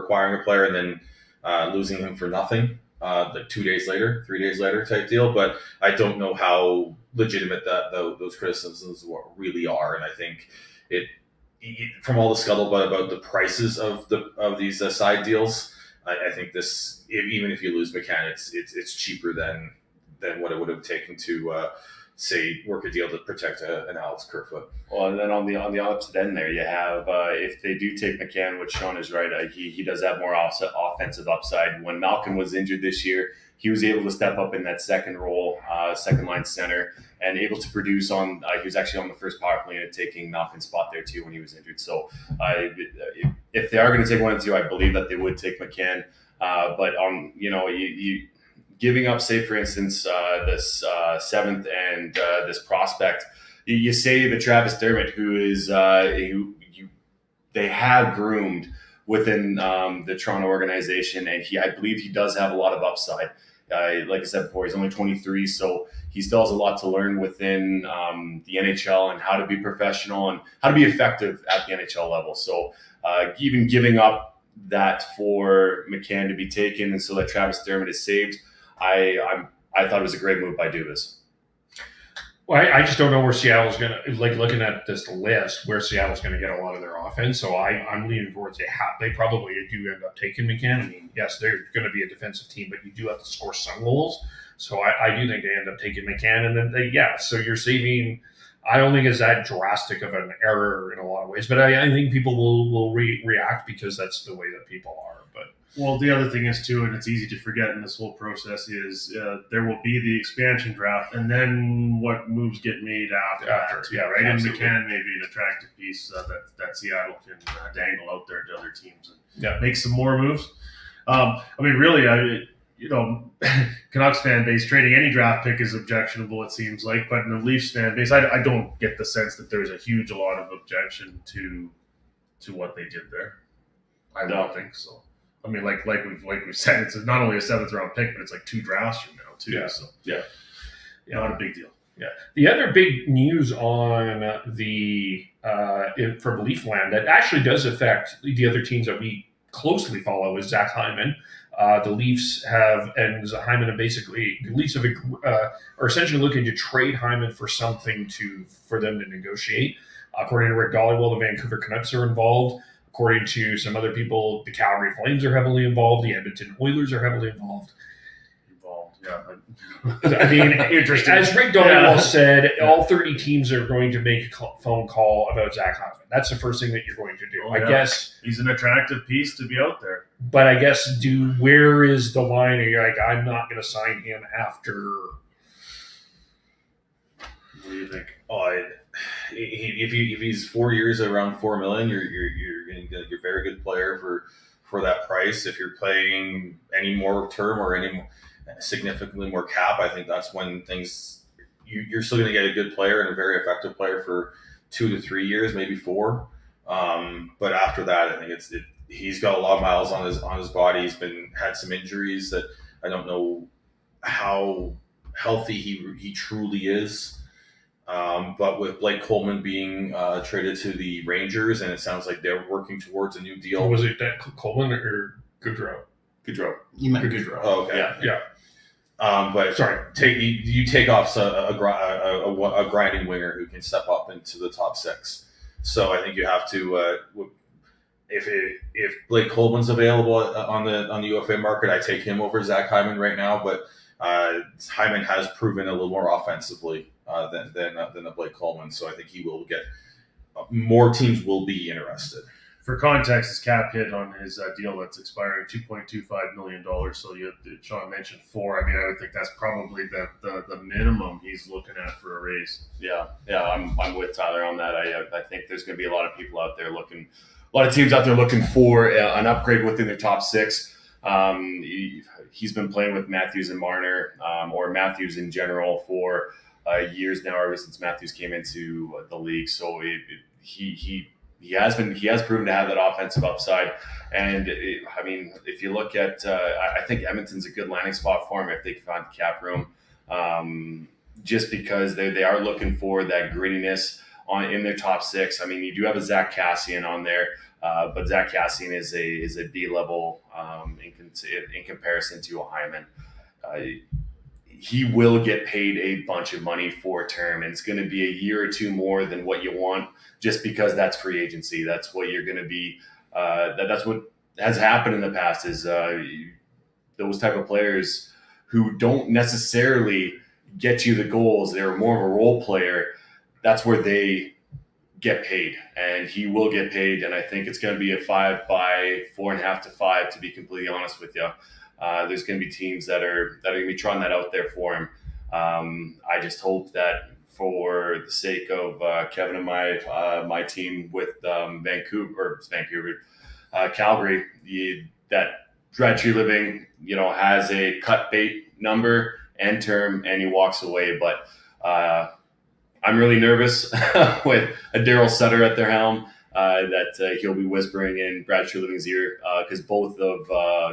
acquiring a player and then losing him for nothing, like 2 days later, 3 days later type deal. But I don't know how legitimate those criticisms really are. And I think from all the scuttlebutt about the prices of these side deals, I think this, even if you lose McCann, it's cheaper than what it would have taken to say work a deal to protect an Alex Kerfoot. Well, and then on the opposite end there, you have if they do take McCann, which Sean is right, he does have more offensive upside. When Malkin was injured this year, he was able to step up in that second role, second line center, and able to produce on. He was actually on the first power play and taking Malkin's spot there too when he was injured. So if they are going to take one and two, I believe that they would take McCann. But you giving up, say for instance, this seventh and this prospect, you say the Travis Dermott, who is they have groomed within the Toronto organization, and I believe he does have a lot of upside. Like I said before, he's only 23, so he still has a lot to learn within the NHL and how to be professional and how to be effective at the NHL level. So even giving up that for McCann to be taken and so that Travis Dermott is saved, I thought it was a great move by Dubas. Well, I just don't know where Seattle's going to, like looking at this list, where Seattle's going to get a lot of their offense. So I'm leaning towards they probably do end up taking McCann. I mean, yes, they're going to be a defensive team, but you do have to score some goals. So I do think they end up taking McCann. And then, so you're saving, I don't think it's that drastic of an error in a lot of ways, but I think people will react because that's the way that people are. But well, the other thing is too, and it's easy to forget in this whole process, is there will be the expansion draft, and then what moves get made after that too, right? Absolutely. And McCann may be an attractive piece that Seattle can dangle out there to other teams and make some more moves. I mean, really, Canucks fan base, trading any draft pick is objectionable, it seems like, but in the Leafs fan base, I don't get the sense that there's a lot of objection to what they did there. I don't think so. I mean, like we've said, it's not only a 7th round pick, but it's like 2 drafts from now too. Yeah. So not a big deal. Yeah. The other big news on from Leaf land that actually does affect the other teams that we closely follow is Zach Hyman. The Leafs are essentially looking to trade Hyman for something for them to negotiate. According to Rick Dollywell, the Vancouver Canucks are involved. According to some other people, the Calgary Flames are heavily involved. The Edmonton Oilers are heavily involved. Yeah. I mean, Interesting. as Rick Donald said, all 30 teams are going to make a phone call about Zach Hyman. That's the first thing that you're going to do. Oh, I yeah. guess He's an attractive piece to be out there. But I guess, where is the line? Are you like, I'm not going to sign him after? What do you think? If he's 4 years around $4 million, you're going to get a very good player for that price. If you're playing any more term or any significantly more cap, I think that's when you're still going to get a good player and a very effective player for 2 to 3 years, maybe 4. But after that, I think he's got a lot of miles on his body. He's had some injuries that I don't know how healthy he truly is. But with Blake Coleman being traded to the Rangers, and it sounds like they're working towards a new deal. Was it that Coleman or Goodrow? Goodrow. You meant Goodrow. Oh, okay. Yeah. But Sorry. You take off a grinding winger who can step up into the top 6. So I think you have to. If Blake Coleman's available on the UFA market, I take him over Zach Hyman right now. But Hyman has proven a little more offensively than a Blake Coleman, so I think he will get more teams will be interested. For context, his cap hit on his deal that's expiring $2.25 million. So Sean mentioned 4. I mean, I would think that's probably the minimum he's looking at for a raise. Yeah, I'm with Tyler on that. I think there's going to be a lot of people out there looking, a lot of teams out there looking for an upgrade within their top 6. He's been playing with Matthews and Marner, or Matthews in general, for years now, ever since Matthews came into the league. So he has proven to have that offensive upside. And I mean, if you look at, I think Edmonton's a good landing spot for him if they can find the cap room, just because they are looking for that grittiness in their top 6. I mean, you do have a Zach Kassian on there, but Zach Kassian is a D level in comparison to a Hyman. He will get paid a bunch of money for a term, and it's going to be a year or 2 more than what you want, just because that's free agency. That's what you're going to be. That's what has happened in the past is those type of players who don't necessarily get you the goals. They're more of a role player. That's where they get paid, and he will get paid. And I think it's going to be a 5 by 4.5 to 5, to be completely honest with you. There's going to be teams that are going to be trying that out there for him. I just hope that for the sake of Kevin and my team with Calgary, that Brad Treliving, has a cut bait number and term, and he walks away. But I'm really nervous with a Daryl Sutter at their helm. That he'll be whispering in Brad Treliving's ear, because both of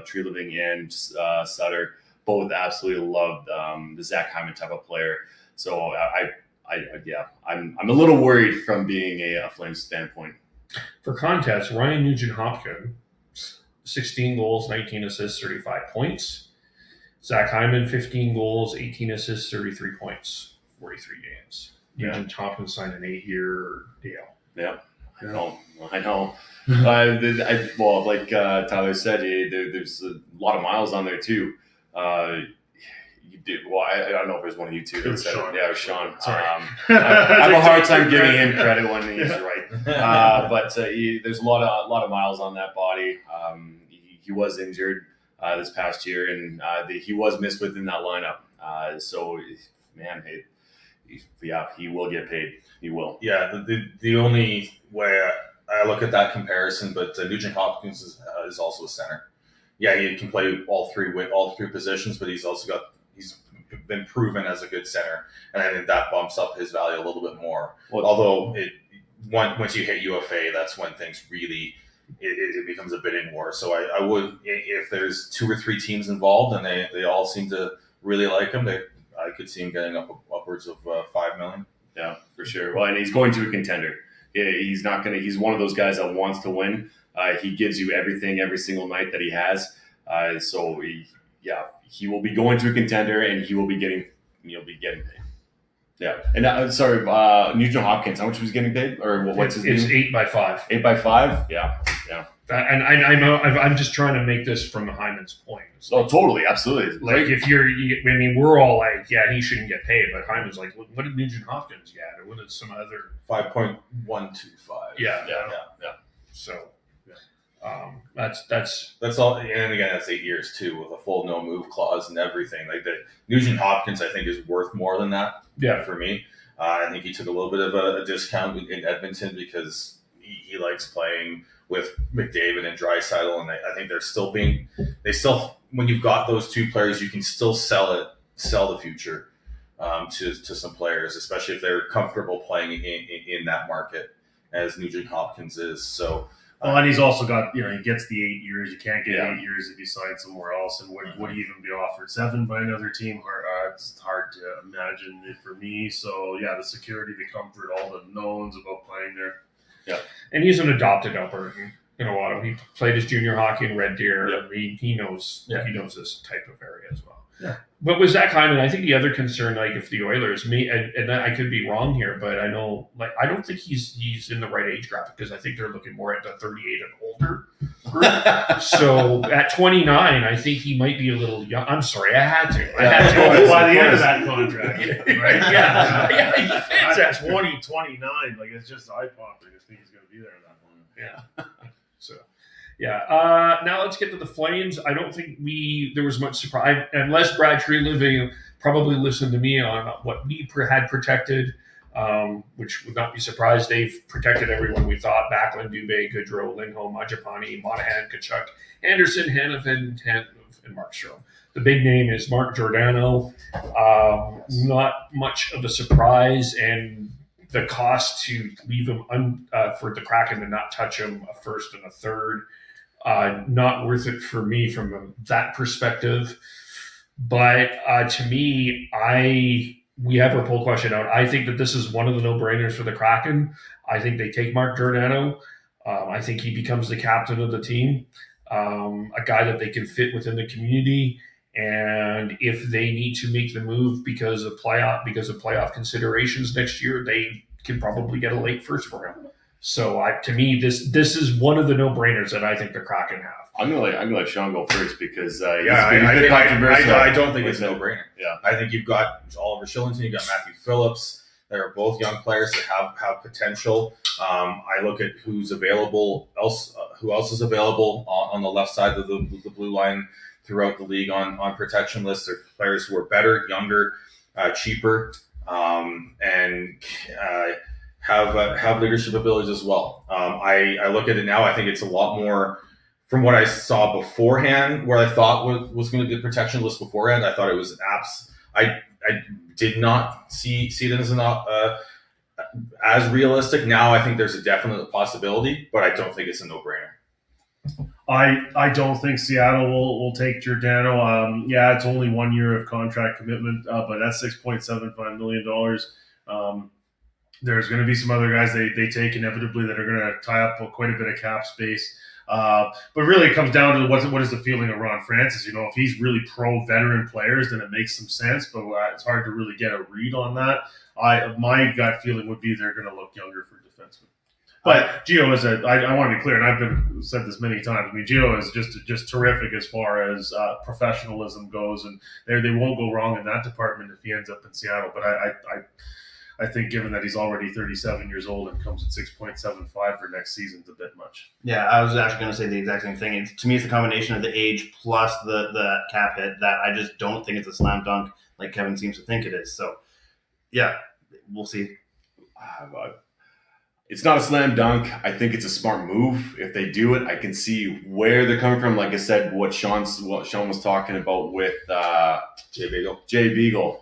Treliving and Sutter both absolutely loved the Zach Hyman type of player. So I'm a little worried from being a Flames standpoint. For context, Ryan Nugent-Hopkins, 16 goals, 19 assists, 35 points. Zach Hyman, 15 goals, 18 assists, 33 points, 43 games. Yeah. Nugent-Hopkins signed an 8-year deal. Yeah. I know. Well, like Tyler said, there's a lot of miles on there too. You did well. I don't know if it was one of you two that said it. Yeah, it was Sean. Sorry. I have a hard time giving him credit when he's right. But there's a lot of miles on that body. He was injured this past year, and he was missed within that lineup. So, man, he will get paid. He will. Yeah, the only way I look at that comparison, but Nugent Hopkins is also a center. Yeah, he can play all three positions, but he's been proven as a good center, and I think that bumps up his value a little bit more. Well, although once you hit UFA, that's when things really it becomes a bidding war. So I would, if there's 2 or 3 teams involved and they all seem to really like him, I could see him getting upwards of $5 million. Yeah, for sure. Well, and he's going to a contender. He's not going to. He's one of those guys that wants to win. He gives you everything every single night that he has. So he will be going to a contender, and he'll be getting paid. Yeah. And sorry, Nugent Hopkins. How much was he getting paid, or what's his name? It's 8 by 5. 8 by 5. Yeah. I'm just trying to make this from the Hyman's point. It's Oh, totally, absolutely. like if we're all like, yeah, he shouldn't get paid, but Hyman's like, what did Nugent Hopkins get, or what did some other 5.125. Yeah. So that's all. And again, that's 8 years too, with a full no move clause and everything. Like that, Nugent Hopkins, I think, is worth more than that. Yeah. For me, I think he took a little bit of a discount in Edmonton because he likes playing with McDavid and Draisaitl, and I think they still when you've got those two players, you can still sell the future to some players, especially if they're comfortable playing in that market as Nugent Hopkins is. So. Well, and he's also got, he gets the 8 years. You can't get 8 years if you sign somewhere else. And would he even be offered 7 by another team? It's hard to imagine it for me. So, yeah, the security, the comfort, all the knowns about playing there. Yeah. And he's an adopted Albertan in a lot of. He played his junior hockey in Red Deer. Yeah. He knows this type of area as well. Yeah. But was that kind of, I think the other concern, like if the Oilers, and I could be wrong here, but I know, like, I don't think he's in the right age graphic because I think they're looking more at the 38 and older group. So at 29, I think he might be a little young. I'm sorry, I had to. By the end of that contract, right? Yeah, he fits at 29. Like, it's just eye-popping to think he's going to be there at that point. Yeah. So. Yeah. Now let's get to the Flames. I don't think there was much surprise, unless Brad Treliving probably listened to me on what we had protected, which would not be surprised. They've protected everyone we thought: Backlund, Dubé, Goodrow, Lindholm, Majapani, Monahan, Kachuk, Anderson, Hanifin, and Markstrom. The big name is Mark Giordano. Not much of a surprise, and the cost to leave him for the Kraken to not touch him a first and a third. Not worth it for me from that perspective. But to me, we have our poll question out. I think that this is one of the no-brainers for the Kraken. I think they take Mark Giordano. I think he becomes the captain of the team, a guy that they can fit within the community. And if they need to make the move because of playoff considerations next year, they can probably get a late first for him. So to me, this is one of the no-brainers that I think the Kraken have. I'm gonna let Sean go first because I don't think it's a no-brainer. Yeah, I think you've got Oliver Shillington, you've got Matthew Phillips. They're both young players that have potential. I look at who's available. Who else is available on the left side of the blue line throughout the league on protection lists? They're players who are better, younger, cheaper, and have leadership abilities as well. I look at it now. I think it's a lot more from what I saw beforehand, where I thought was going to be the protection list beforehand. I thought it was apps. I did not see it as realistic. Now I think there's a definite possibility, but I don't think it's a no-brainer. I don't think Seattle will take Giordano. It's only 1 year of contract commitment, but that's $6.75 million. There's going to be some other guys they take inevitably that are going to tie up quite a bit of cap space. But really, it comes down to what is the feeling of Ron Francis. If he's really pro-veteran players, then it makes some sense, but it's hard to really get a read on that. My gut feeling would be they're going to look younger for defensemen. But Gio is I want to be clear, and I've said this many times. I mean, Gio is just terrific as far as professionalism goes, and they won't go wrong in that department if he ends up in Seattle. But I think given that he's already 37 years old and comes at 6.75 for next season, it's a bit much. Yeah, I was actually going to say the exact same thing. To me, it's the combination of the age plus the cap hit that I just don't think it's a slam dunk like Kevin seems to think it is. So, yeah, we'll see. It's not a slam dunk. I think it's a smart move. If they do it, I can see where they're coming from. Like I said, what Sean was talking about with Jay Beagle.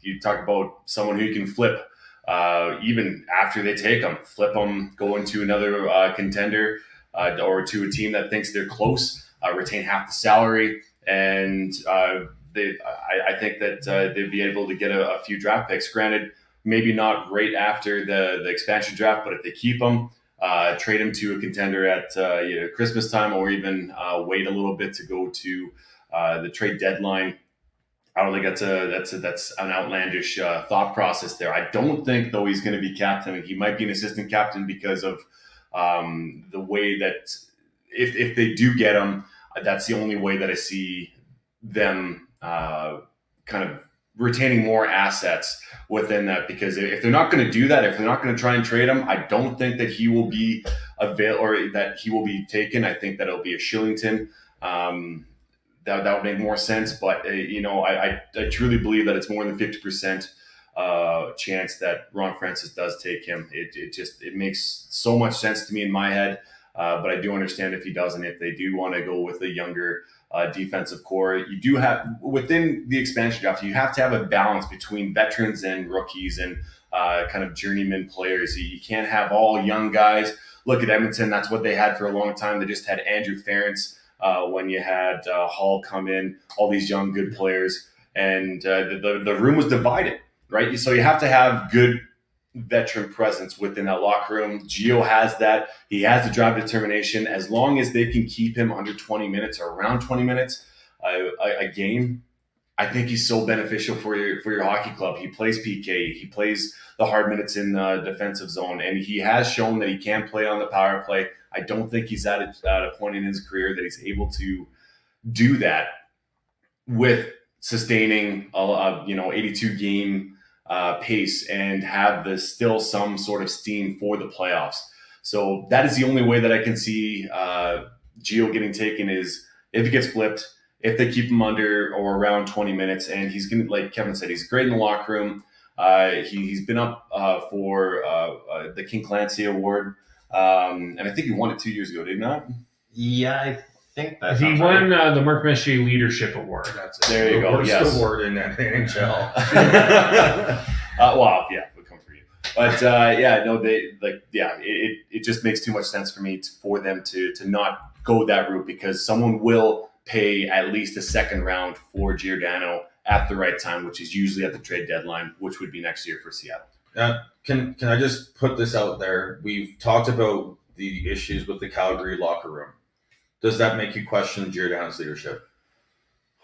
You talk about someone who you can flip even after they take them. Flip them, go into another contender or to a team that thinks they're close, retain half the salary, and I think that they'd be able to get a few draft picks. Granted, maybe not right after the expansion draft, but if they keep them, trade them to a contender at Christmas time, or even wait a little bit to go to the trade deadline. I don't think that's an outlandish thought process there. I don't think, though, he's going to be captain. He might be an assistant captain because of the way that if they do get him, that's the only way that I see them kind of retaining more assets within that. Because if they're not going to do that, if they're not going to try and trade him, I don't think that he will be or that he will be taken. I think that it'll be a Shillington. That would make more sense. But I truly believe that it's more than 50% chance that Ron Francis does take him. It makes so much sense to me in my head. But I do understand if he doesn't, if they do want to go with a younger defensive core. You do have, within the expansion draft, you have to have a balance between veterans and rookies and kind of journeyman players. You can't have all young guys. Look at Edmonton. That's what they had for a long time. They just had Andrew Ferentz when you had Hall come in, all these young, good players. And the room was divided, right? So you have to have good veteran presence within that locker room. Gio has that. He has the drive determination. As long as they can keep him under 20 minutes or around 20 minutes a game, I think he's so beneficial for your hockey club. He plays PK. He plays the hard minutes in the defensive zone, and he has shown that he can play on the power play. I don't think he's at a point in his career that he's able to do that with sustaining 82 game pace and have still some sort of steam for the playoffs. So that is the only way that I can see Gio getting taken, is if he gets flipped, if they keep him under or around 20 minutes. And he's going to, like Kevin said, he's great in the locker room. He's been up for the King Clancy Award. And I think he won it 2 years ago, did he not? Yeah, I think that he won the Marc Messier Leadership Award. That's it. There you go. Worst Yes. award in NHL. Well, yeah, would come for you. But it just makes too much sense for me for them to not go that route, because someone will pay at least a second round for Giordano at the right time, which is usually at the trade deadline, which would be next year for Seattle. Can I just put this out there? We've talked about the issues with the Calgary locker room. Does that make you question Giordano's leadership?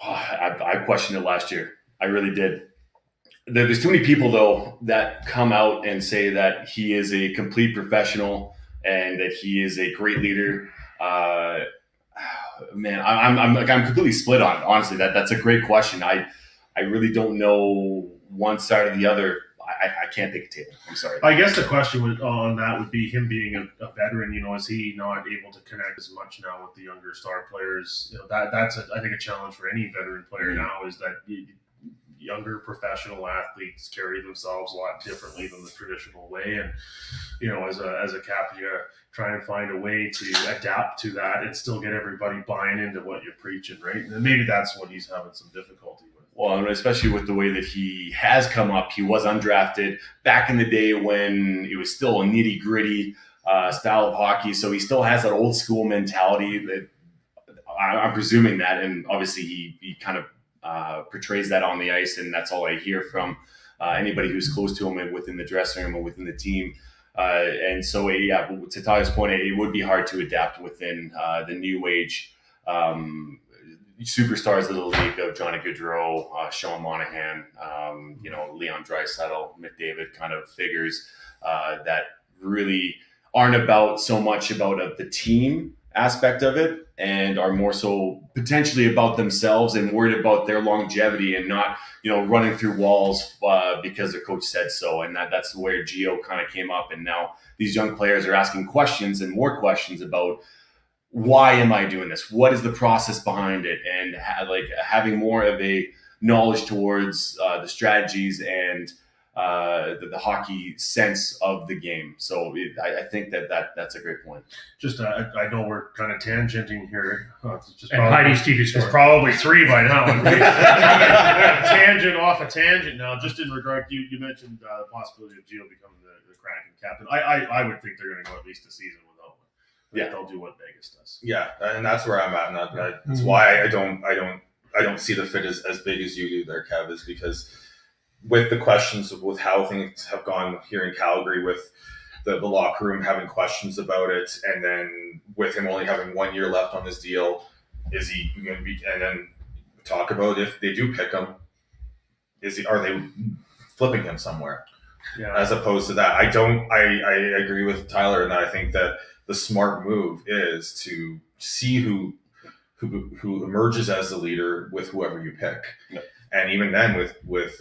I questioned it last year. I really did. There's too many people, though, that come out and say that he is a complete professional and that he is a great leader. Man, I'm completely split on it, honestly. That's a great question. I really don't know one side or the other. I can't take a table. I'm sorry. I guess the question on that would be him being a veteran. Is he not able to connect as much now with the younger star players? That's I think a challenge for any veteran player now, is that younger professional athletes carry themselves a lot differently than the traditional way. And as a captain, you gotta try and find a way to adapt to that and still get everybody buying into what you're preaching, right? And maybe that's what he's having some difficulty with. Well, and especially with the way that he has come up. He was undrafted back in the day when it was still a nitty-gritty style of hockey. So he still has that old school mentality. That I'm presuming that, and obviously he kind of portrays that on the ice, and that's all I hear from anybody who's close to him and within the dressing room or within the team. And so, to Tyler's point, it would be hard to adapt within the new age superstars of the league of Johnny Gaudreau, Sean Monahan, Leon Draisaitl, McDavid kind of figures that really aren't about so much about the team aspect of it, and are more so potentially about themselves and worried about their longevity and not, running through walls because their coach said so. And that's where Gio kind of came up. And now these young players are asking questions and more questions about, why am I doing this? What is the process behind it? And having more of a knowledge towards the strategies and the hockey sense of the game. So I think that's a great point. Just I know we're kind of tangenting here. And Heidi's TV score. It's probably 3 by now. Tangent off a tangent now. Just in regard, you mentioned the possibility of Gio becoming the Kraken captain. I would think they're going to go at least a season without one. Yeah, they'll do what Vegas does. Yeah, and that's where I'm at. And that's why I don't see the fit as big as you do there, Kev, is because with the questions with how things have gone here in Calgary, with the locker room having questions about it, and then with him only having 1 year left on his deal, is he going to be? And then talk about if they do pick him, are they flipping him somewhere? Yeah. As opposed to that, I agree with Tyler in that I think that the smart move is to see who emerges as the leader with whoever you pick. Yep. And even then, with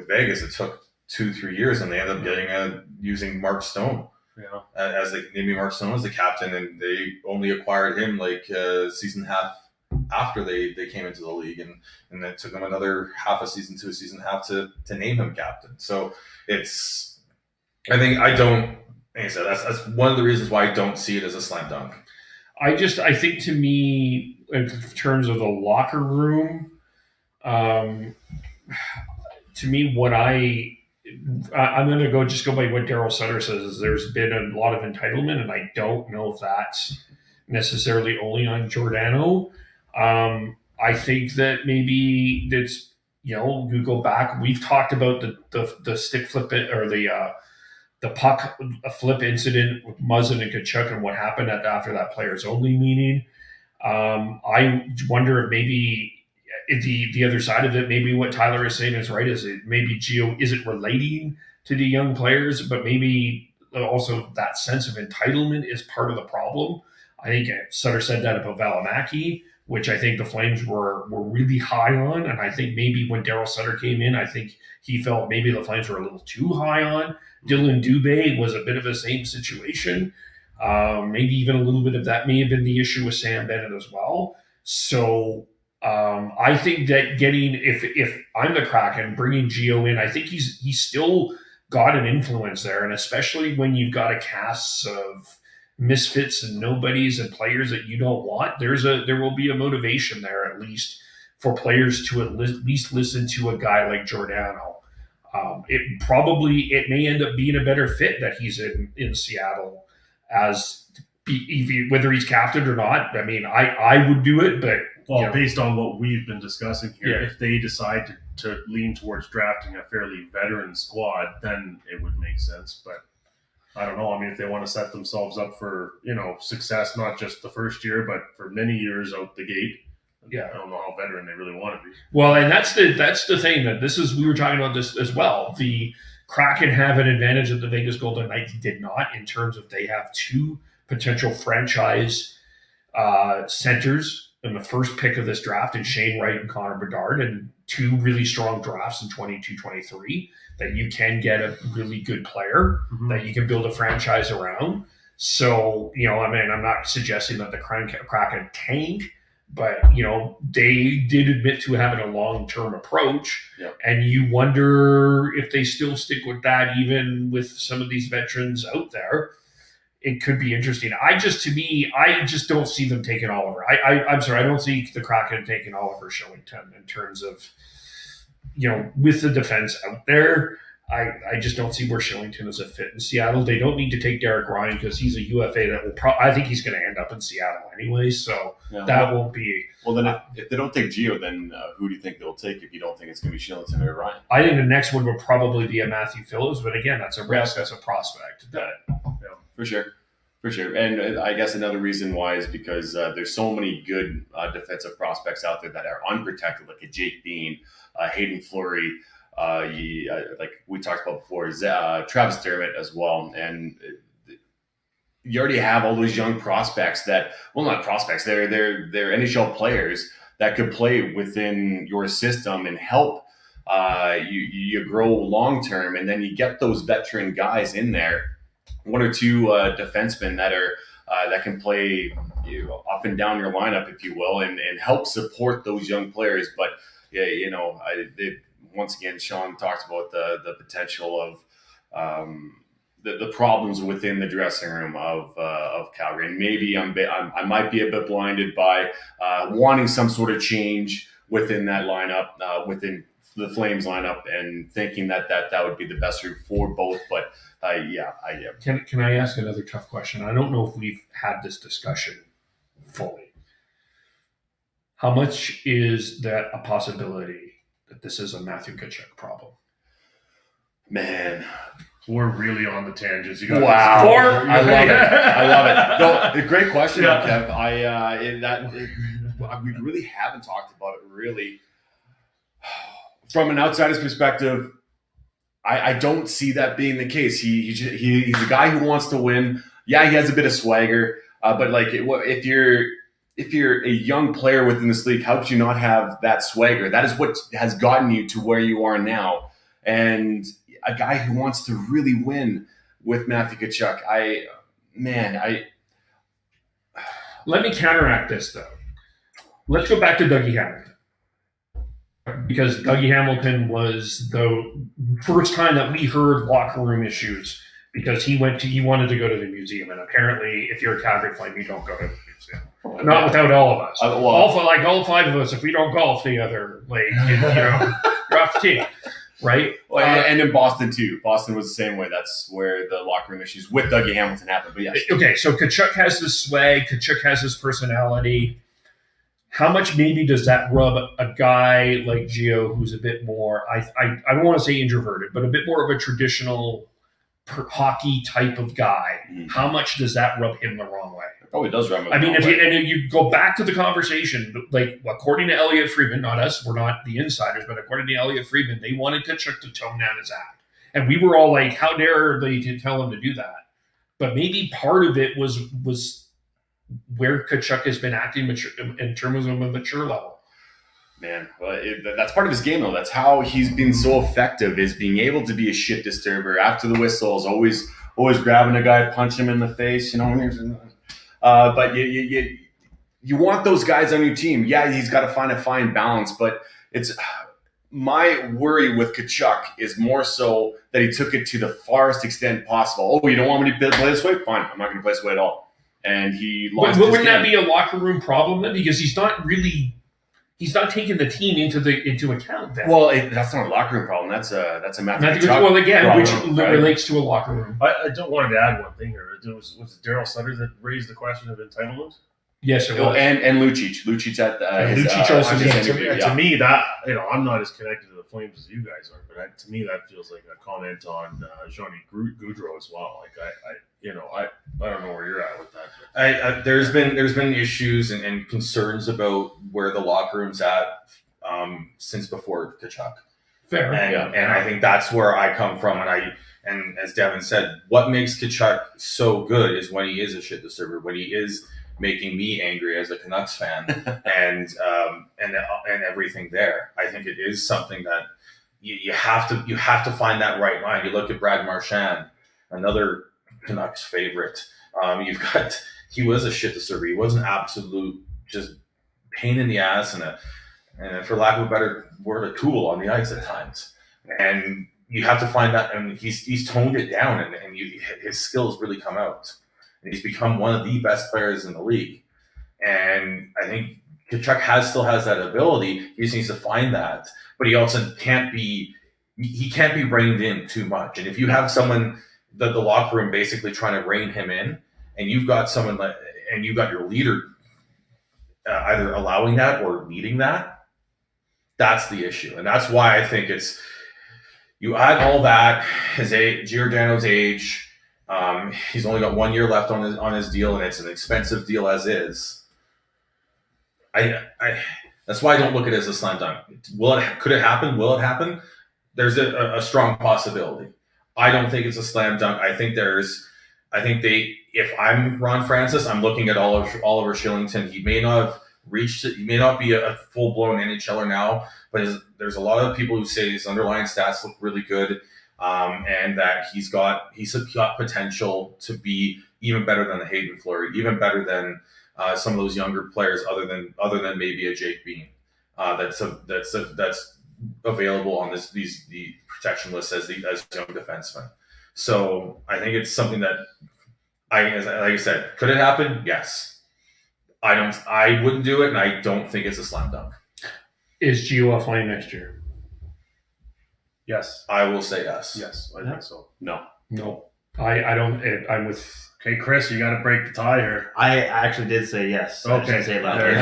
Vegas, it took 2-3 years, and they ended up getting using Mark Stone. Yeah. As they naming Mark Stone as the captain, and they only acquired him like season half after they came into the league, and then it took them another half a season to a season half to name him captain. So it's, I said, that's one of the reasons why I don't see it as a slam dunk. I think, to me, in terms of the locker room, to me, what I'm going to go by what Daryl Sutter says, is there's been a lot of entitlement, and I don't know if that's necessarily only on Giordano. I think that maybe that's, you go back, we've talked about the stick flip or the puck flip incident with Muzzin and Kachuk and what happened after that players only meeting. I wonder if maybe the other side of it, maybe what Tyler is saying is right, is it maybe Gio isn't relating to the young players, but maybe also that sense of entitlement is part of the problem. I think Sutter said that about Valimaki, which I think the Flames were really high on. And I think maybe when Daryl Sutter came in, I think he felt maybe the Flames were a little too high on. Dylan Dubé was a bit of the same situation. Maybe even a little bit of that may have been the issue with Sam Bennett as well. So I think that if I'm the Kraken, bringing Gio in, I think he's still got an influence there. And especially when you've got a cast of misfits and nobodies and players that you don't want, there will be a motivation there, at least for players to at least listen to a guy like Giordano. It may end up being a better fit that he's in Seattle whether he's captain or not. I mean, I would do it, but based on what we've been discussing here, if they decide to lean towards drafting a fairly veteran squad, then it would make sense. But I don't know. I mean, if they want to set themselves up for, success, not just the first year, but for many years out the gate, I don't know how veteran they really want to be. Well, and that's the thing that we were talking about this as well. The Kraken have an advantage that the Vegas Golden Knights did not, in terms of they have two potential franchise centers in the first pick of this draft in Shane Wright and Connor Bedard, and two really strong drafts in 22-23 that you can get a really good player that you can build a franchise around. So, I'm not suggesting that the Kraken tank, but, they did admit to having a long-term approach. Yep. And you wonder if they still stick with that, even with some of these veterans out there. It could be interesting. I just don't see them taking Oliver. I'm sorry, I don't see the Kraken taking Oliver Shillington in terms of, with the defense out there. I just don't see where Shillington is a fit in Seattle. They don't need to take Derek Ryan because he's a UFA that will I think he's going to end up in Seattle anyway. So that won't be. Well, then if they don't take Gio, then who do you think they'll take if you don't think it's going to be Shillington or Ryan? I think the next one will probably be a Matthew Phillips, but again, that's a risk. That's a prospect. For sure. And I guess another reason why is because there's so many good defensive prospects out there that are unprotected, like a Jake Bean, Hayden Fleury, like we talked about before, Travis Dermott as well. And you already have all those young prospects that, well, not prospects, they're NHL players that could play within your system and help you grow long term. And then you get those veteran guys in there, one or two defensemen that can play up and down your lineup, if you will, and help support those young players. But once again, Sean talks about the potential of the problems within the dressing room of Calgary, and maybe I might be a bit blinded by wanting some sort of change within that lineup, within the Flames lineup, and thinking that would be the best route for both. But I am. Can I ask another tough question? I don't know if we've had this discussion fully. How much is that a possibility that this is a Matthew Tkachuk problem? Man, we're really on the tangents. Wow, I love it. No, great question, Kev. We really haven't talked about it really. From an outsider's perspective, I don't see that being the case. He's a guy who wants to win. Yeah, he has a bit of swagger. But like, if you're a young player within this league, how could you not have that swagger? That is what has gotten you to where you are now. And a guy who wants to really win with Matthew Tkachuk, Let me counteract this, though. Let's go back to Dougie Hamilton. Because Dougie Hamilton was the first time that we heard locker room issues because he wanted to go to the museum. And apparently, if you're a Calgary Flame, you don't go to the museum. Not without all of us. All 5 of us, if we don't golf together, you're off the team. Right? Well, and in Boston, too. Boston was the same way. That's where the locker room issues with Dougie Hamilton happened. But yes. Okay, so Tkachuk has this swag. Tkachuk has his personality. How much maybe does that rub a guy like Gio, who's a bit more, I don't want to say introverted, but a bit more of a traditional hockey type of guy? How much does that rub him the wrong way? It probably does rub him the wrong way. if you go back to the conversation, like according to Elliot Friedman, not us, we're not the insiders, but according to Elliot Friedman, they wanted Tkachuk to tone down his act. And we were all like, how dare they tell him to do that? But maybe part of it was where Tkachuk has been acting in terms of a mature level. Man, well, that's part of his game, though. That's how he's been so effective, is being able to be a shit disturber after the whistles, always grabbing a guy, punch him in the face, But you want those guys on your team. Yeah, he's got to find a fine balance, but it's my worry with Tkachuk is more so that he took it to the farthest extent possible. Oh, you don't want me to play this way? Fine, I'm not going to play this way at all. And he lost. But wouldn't that be a locker room problem then? Because he's not taking the team into account then. Well, that's not a locker room problem. That's a Matthew Tkachuk problem, which right? relates to a locker room. I don't want to add one thing here. Was it Daryl Sutter that raised the question of entitlement? Yes, it was. And Lucic. Lucic's at his Lucic also to me, that I'm not as connected to the Flames as you guys are, but to me that feels like a comment on Johnny Gaudreau as well. Like I don't know where you're at with that. There's been issues and concerns about where the locker room's at since before Tkachuk. Fair. And I think that's where I come from. And as Devin said, what makes Tkachuk so good is when he is a shit disturber, when he is making me angry as a Canucks fan, and everything there. I think it is something that you have to find that right line. You look at Brad Marchand, another Canucks favorite. He was a shit disturber. He was an absolute just pain in the ass and for lack of a better word, a tool on the ice at times. And you have to find that, and he's toned it down, and his skills really come out. And he's become one of the best players in the league. And I think Tkachuk still has that ability. He just needs to find that. But he also can't be reined in too much. And if you have someone the locker room basically trying to rein him in, and you've got someone and you've got your leader either allowing that or leading that, that's the issue. And that's why I think you add all that, his age, Giordano's age. He's only got 1 year left on his deal, and it's an expensive deal as is. That's why I don't look at it as a slam dunk. Could it happen? Will it happen? There's a strong possibility. I don't think it's a slam dunk. If I'm Ron Francis, I'm looking at Oliver Shillington. He may not have reached it. He may not be a full blown NHLer now, but there's a lot of people who say his underlying stats look really good. And that he's got potential to be even better than a Hayden Fleury, even better than some of those younger players, other than maybe a Jake Bean, that's available on the protection list as young defensemen. So I think it's something that like I said, could it happen? Yes. I wouldn't do it, and I don't think it's a slam dunk. Is Gio a Flame next year? Yes. I will say yes. Yes, I think so. No. I don't. I'm with. Okay, Chris, you got to break the tie here. I actually did say yes. Okay. I didn't say it loudly.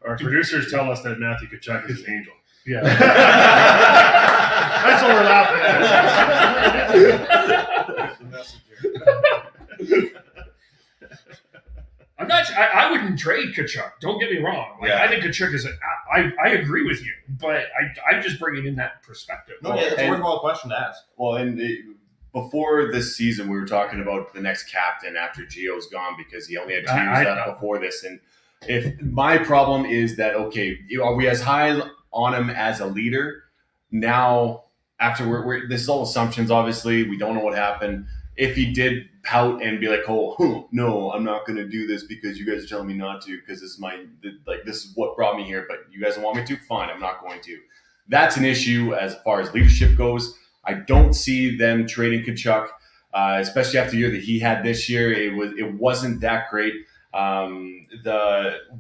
Our producers tell us that Matthew Tkachuk is an angel. Yeah. That's what we're laughing at. I'm not. I wouldn't trade Tkachuk. Don't get me wrong. I think Tkachuk is. I agree with you, but I'm just bringing in that perspective. No, it's a worthwhile question to ask. Well, and before this season, we were talking about the next captain after Gio's gone because he only had 2 years left before this. And if my problem is that, okay, are we as high on him as a leader now? After this is all assumptions, obviously. We don't know what happened. If he did pout and be like, "Oh, no, I'm not going to do this because you guys are telling me not to because this is what brought me here, but you guys don't want me to, fine, I'm not going to." That's an issue as far as leadership goes. I don't see them trading Tkachuk, especially after the year that he had this year. It wasn't that great.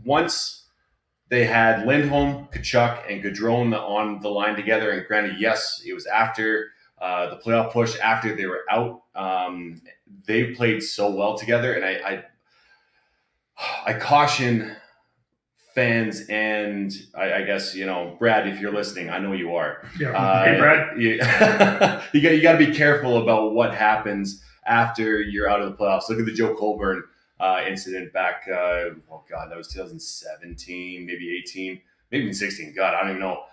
Once they had Lindholm, Tkachuk, and Gaudreau on the line together. And granted, yes, it was after the playoff push, after they were out. They played so well together. And I caution fans and I guess, Brad, if you're listening, I know you are. Yeah. Hey, Brad. You got to be careful about what happens after you're out of the playoffs. Look at the Joe Colburn incident back, that was 2017, maybe 18, maybe even 16. God, I don't even know.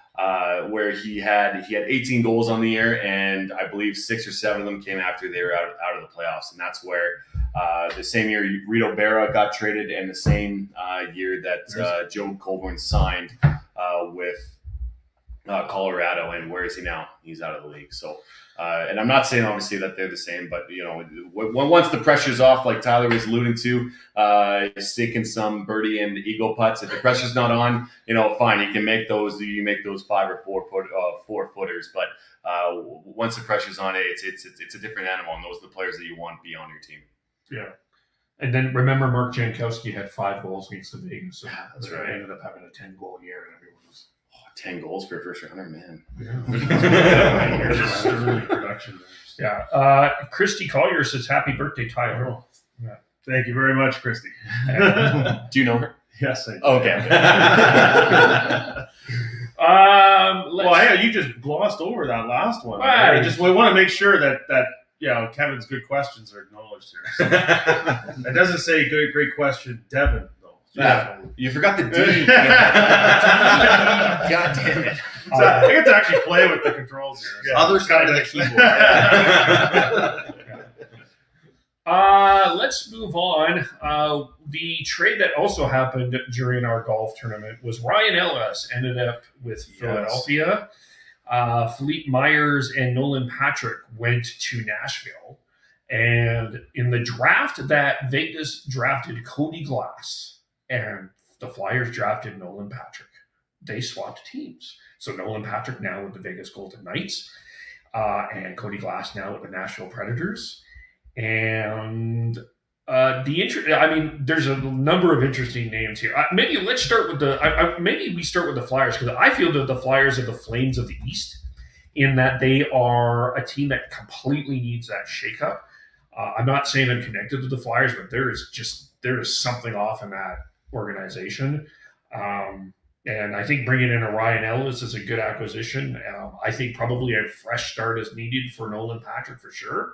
Where he had 18 goals on the year, and I believe 6 or 7 of them came after they were out of the playoffs, and that's where the same year Rito Berra got traded, and the same year that Joe Colburn signed with Colorado. And where is he now? He's out of the league. So. And I'm not saying obviously that they're the same, but once the pressure's off, like Tyler was alluding to, sticking some birdie and ego putts. If the pressure's not on, fine, you can make those. You make those 5 or 4 footers, but once the pressure's on, it's a different animal, and those are the players that you want to be on your team. Yeah. And then remember, Mark Jankowski had 5 goals against the Vegas. So that's right. Ended up having a 10-goal year, and everyone was 10 goals for a first rounder, man. Yeah. Early production. Yeah. Christy Collier says, "Happy birthday, Tyler." Oh. Yeah. Thank you very much, Christy. Do you know her? Yes, I do. Okay. You just glossed over that last one. Right. We want to make sure that Kevin's good questions are acknowledged here. So, it doesn't say great question, Devin. Yeah, you forgot the D. God damn it. So I get to actually play with the controls here. Yeah. Other side of the keyboard. Let's move on. The trade that also happened during our golf tournament was Ryan Ellis ended up with Philadelphia. Philippe Myers and Nolan Patrick went to Nashville. And in the draft that Vegas drafted Cody Glass, and the Flyers drafted Nolan Patrick. They swapped teams. So Nolan Patrick now with the Vegas Golden Knights, and Cody Glass now with the Nashville Predators. And there's a number of interesting names here. Maybe let's start with maybe we start with the Flyers, because I feel that the Flyers are the Flames of the East, in that they are a team that completely needs that shakeup. I'm not saying I'm connected to the Flyers, but there is something off in that organization. And I think bringing in a Ryan Ellis is a good acquisition. I think probably a fresh start is needed for Nolan Patrick for sure.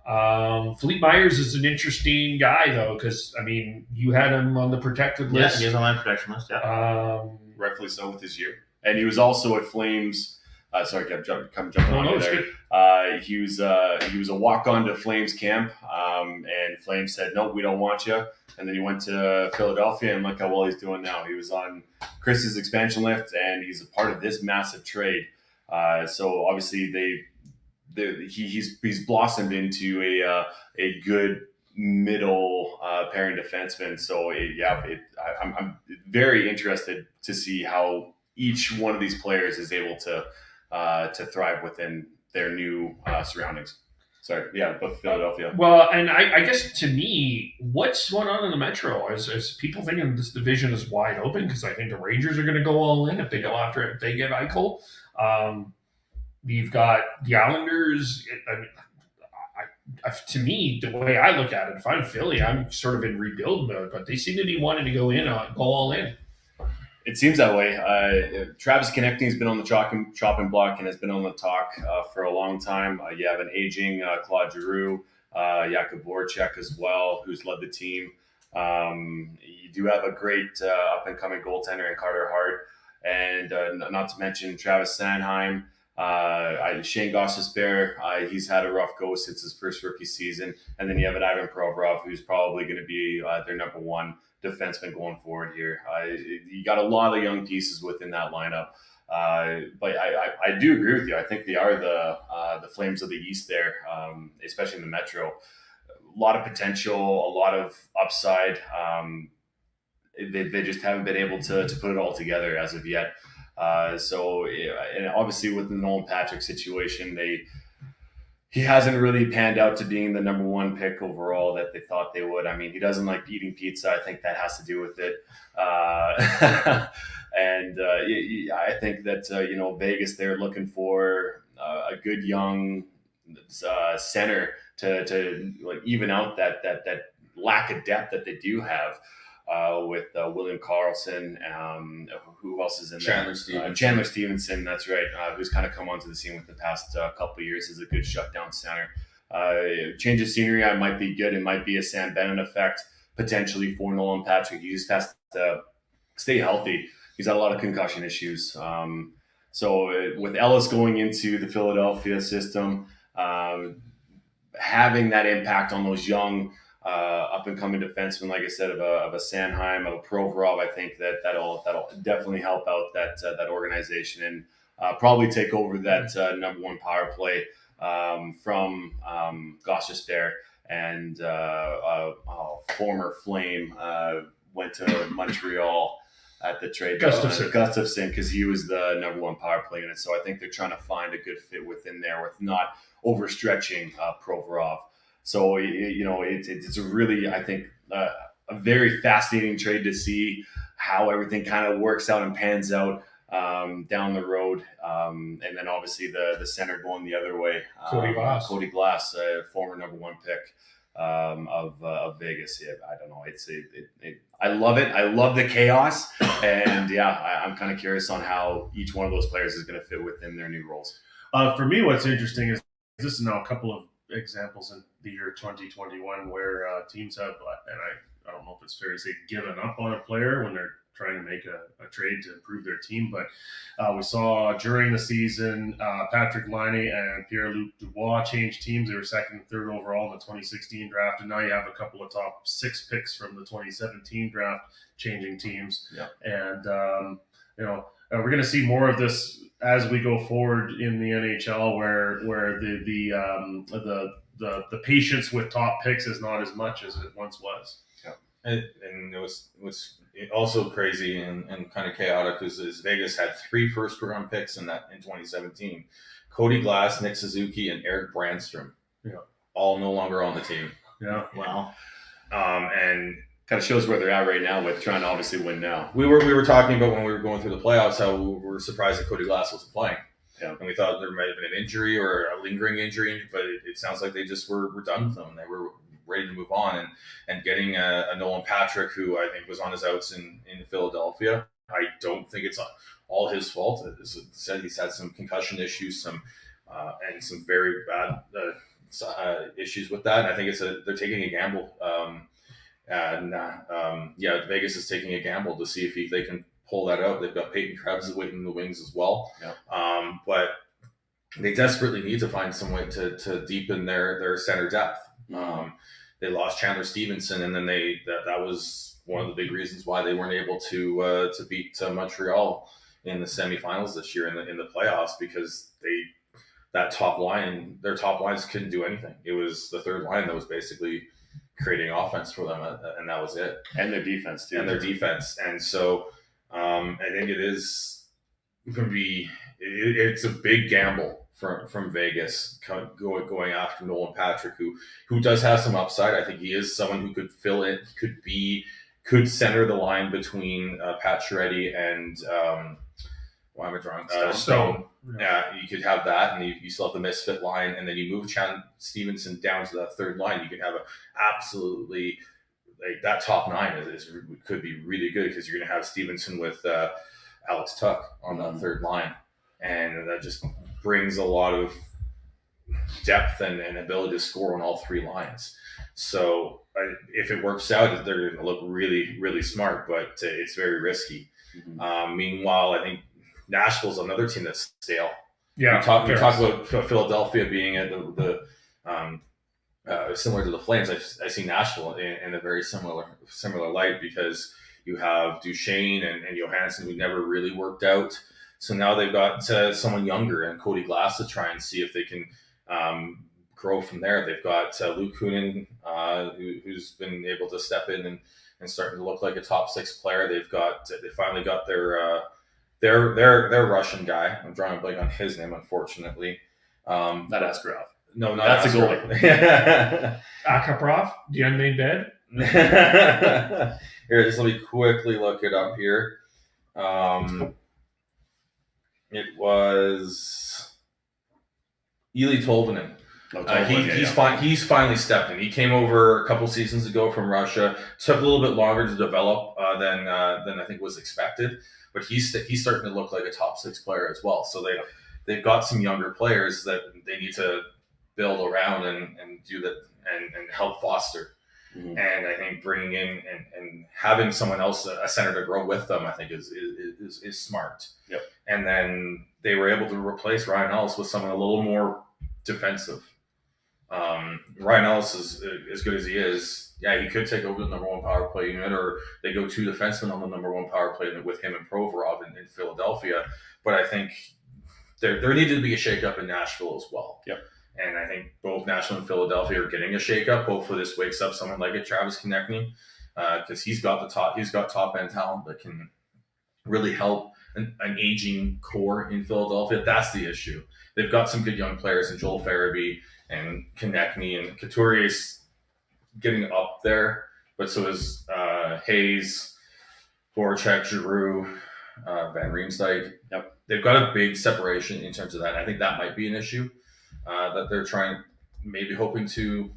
Philippe Myers is an interesting guy, though, because, you had him on the protected list. Yeah, he is on my protection list, yeah. Rightfully so with his year. And he was also at Flames. Sorry, kept jumping on you there. He was a walk-on to Flames camp, and Flames said, "No, we don't want you." And then he went to Philadelphia, and look how well he's doing now. He was on Chris's expansion lift, and he's a part of this massive trade. So obviously he's blossomed into a good middle pairing defenseman. So I'm very interested to see how each one of these players is able to thrive within their new surroundings. But Philadelphia. Well, and I guess to me, what's going on in the Metro? Is people thinking this division is wide open? Because I think the Rangers are going to go all in if they go after it, if they get Eichel. You've got the Islanders. To me, the way I look at it, if I'm Philly, I'm sort of in rebuild mode, but they seem to be wanting to go all in. It seems that way. Travis Konechny has been on the chopping block and has been on the talk for a long time. You have an aging Claude Giroux, Jakub Voracek as well, who's led the team. You do have a great up-and-coming goaltender in Carter Hart, and not to mention Travis Sanheim. Shane Gostisbehere, he's had a rough go since his first rookie season. And then you have Ivan Provorov, who's probably going to be their number one defenseman going forward here. You got a lot of young pieces within that lineup. But I do agree with you. I think they are the Flames of the East there, especially in the Metro. A lot of potential, a lot of upside. They just haven't been able to put it all together as of yet. And obviously with the Nolan Patrick situation, he hasn't really panned out to being the number one pick overall that they thought they would. I mean, he doesn't like eating pizza. I think that has to do with it. I think that, Vegas, they're looking for a good young center to like even out that lack of depth that they do have. With William Karlsson, who else is in Chandler there? Stevenson. Chandler Stevenson, that's right, who's kind of come onto the scene with the past couple of years as a good shutdown center. Change of scenery, I might be good. It might be a Sam Bennett effect potentially for Nolan Patrick. He just has to stay healthy. He's had a lot of concussion issues. So with Ellis going into the Philadelphia system, having that impact on those young up and coming defensemen, like I said, of a Sanheim, of a Provorov, I think that'll definitely help out that organization and probably take over that number one power play from Gostisbehere and former Flame went to Montreal at the trade. Gustafsson, because he was the number one power play unit. So I think they're trying to find a good fit within there with not overstretching Provorov. So, it's a really, I think, a very fascinating trade to see how everything kind of works out and pans out down the road. And then obviously the center going the other way. Cody Glass, former number one pick of Vegas. Yeah, I don't know. I love it. I love the chaos. And I'm kind of curious on how each one of those players is going to fit within their new roles. For me, what's interesting is this is now a couple of examples in the year 2021 where teams have, and I don't know if it's fair to say, given up on a player when they're trying to make a trade to improve their team. But we saw during the season Patrick Laine and Pierre-Luc Dubois change teams. They were second and third overall in the 2016 draft, and now you have a couple of top 6 picks from the 2017 draft changing teams. Yeah. And we're going to see more of this as we go forward in the NHL, where the patience with top picks is not as much as it once was. Yeah. And it was also crazy and kind of chaotic is Vegas had 3 first-round picks in 2017. Cody Glass, Nick Suzuki, and Eric Brandstrom. Yeah. All no longer on the team. Yeah. Wow. And kind of shows where they're at right now with trying to obviously win now. We were talking about when we were going through the playoffs how we were surprised that Cody Glass wasn't playing. Yeah. And we thought there might have been an injury or a lingering injury, but it sounds like they just were done with them. They were ready to move on. And getting a Nolan Patrick, who I think was on his outs in Philadelphia, I don't think it's all his fault. As I said, he's had some concussion issues, and some very bad issues with that. And I think they're taking a gamble. Vegas is taking a gamble to see if they can pull that out. They've got Peyton Krebs waiting in the wings as well. Yeah. But they desperately need to find some way to deepen their center depth. They lost Chandler Stevenson, and then that was one of the big reasons why they weren't able to beat Montreal in the semifinals this year in the playoffs, because their top lines couldn't do anything. It was the third line that was basically creating offense for them, and that was it. And their defense too. And so I think it is going to be it's a big gamble from Vegas going after Nolan Patrick, who does have some upside. I think he is someone who could fill in, could center the line between Pacioretty and why am I drawing? Stone. Yeah, you could have that, and you still have the misfit line, and then you move Stevenson down to that third line. You can have absolutely that top 9 could be really good, because you're going to have Stevenson with Alex Tuck on that third line, and that just brings a lot of depth and ability to score on all 3 lines. So if it works out, they're going to look really, really smart, but it's very risky. Mm-hmm. Meanwhile, I think Nashville's another team that's stale. Yeah, we talk about Philadelphia being at similar to the Flames. I see Nashville in a very similar light, because you have Duchesne and Johansson, who never really worked out. So now they've got someone younger and Cody Glass to try and see if they can grow from there. They've got Luke Kunin, who's been able to step in and starting to look like a top 6 player. They finally got their Russian guy. I'm drawing a blank on his name, unfortunately. Not Askarov. No, not That's a goalie. Akaprov, the unnamed bed. Here, just let me quickly look it up here. It was Eli Tolvanen. He's finally stepped in. He came over a couple seasons ago from Russia. Took a little bit longer to develop than I think was expected, but he's starting to look like a top 6 player as well. So they've got some younger players that they need to build around and do that and help foster. Mm-hmm. And I think bringing in and having someone else, a center, to grow with them, I think is smart. Yep. And then they were able to replace Ryan Ellis with someone a little more defensive. Ryan Ellis is as good as he is. Yeah, he could take over the number 1 power play unit, or they go 2 defensemen on the number 1 power play unit with him and Provorov in Philadelphia. But I think there needed to be a shakeup in Nashville as well. Yep. And I think both Nashville and Philadelphia are getting a shakeup. Hopefully, this wakes up someone like a Travis Konechny, because he's got top end talent that can really help an aging core in Philadelphia. That's the issue. They've got some good young players in Joel Farabee and Konechny, and Couturier's getting up there, but so is Hayes, Voracek, Giroux, Van Riemsdyk. Yep. They've got a big separation in terms of that. And I think that might be an issue that they're hoping to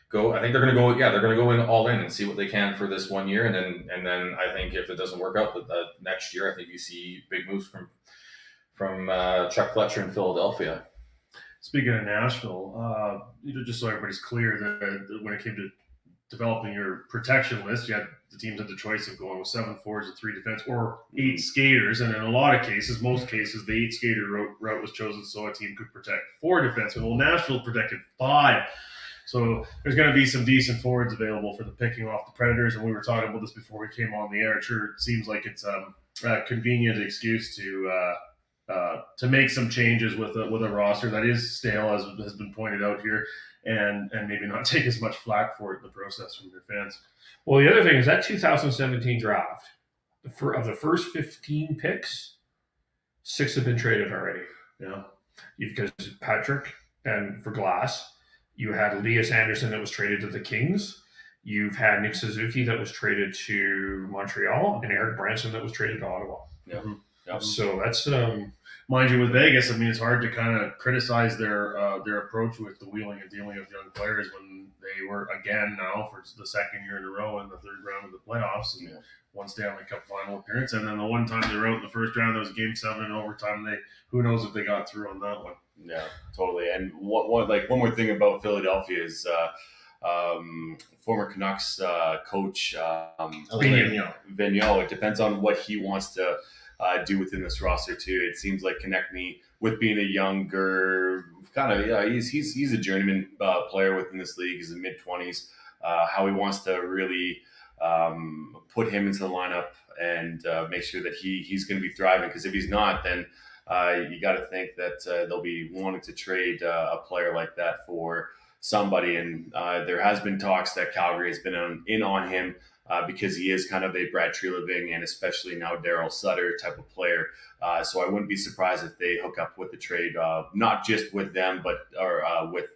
go. I think they're going to go. Yeah, they're going to go in all in and see what they can for this 1 year, and then I think if it doesn't work out, the next year, I think you see big moves from Chuck Fletcher in Philadelphia. Speaking of Nashville, just so everybody's clear, that when it came to developing your protection list, the teams had the choice of going with 7 forwards and 3 defense, or 8 skaters. And in a lot of cases, most cases, the 8 skater route was chosen so a team could protect 4 defensemen. Well, Nashville protected 5. So there's going to be some decent forwards available for the picking off the Predators. And we were talking about this before we came on the air. Sure, it seems like it's a convenient excuse to make some changes with a roster that is stale, as has been pointed out here, and maybe not take as much flack for it in the process from your fans. Well, the other thing is that 2017 draft, of the first 15 picks, 6 have been traded already. Yeah, because Patrick and for Glass, you had Elias Anderson that was traded to the Kings. You've had Nick Suzuki that was traded to Montreal, and Eric Branson that was traded to Ottawa. Yeah. Mm-hmm. Yep. So that's mind you, with Vegas, I mean, it's hard to kind of criticize their approach with the wheeling and dealing of young players when they were again now for the second year in a row in the 3rd round of the playoffs and one Stanley Cup final appearance, and then the one time they were out in the first round, that was Game 7 in overtime. Who knows if they got through on that one? Yeah, totally. And one more thing about Philadelphia is former Canucks coach Vigneault. It depends on what he wants to do within this roster too. It seems like Konechny, with being a younger he's a journeyman player within this league. He's in mid-20s. How he wants to really put him into the lineup and make sure that he's going to be thriving. Because if he's not, then you got to think that they'll be wanting to trade a player like that for somebody. And there has been talks that Calgary has been in on him because he is kind of a Brad Treliving and especially now Daryl Sutter type of player. So I wouldn't be surprised if they hook up with the trade, not just with them, but with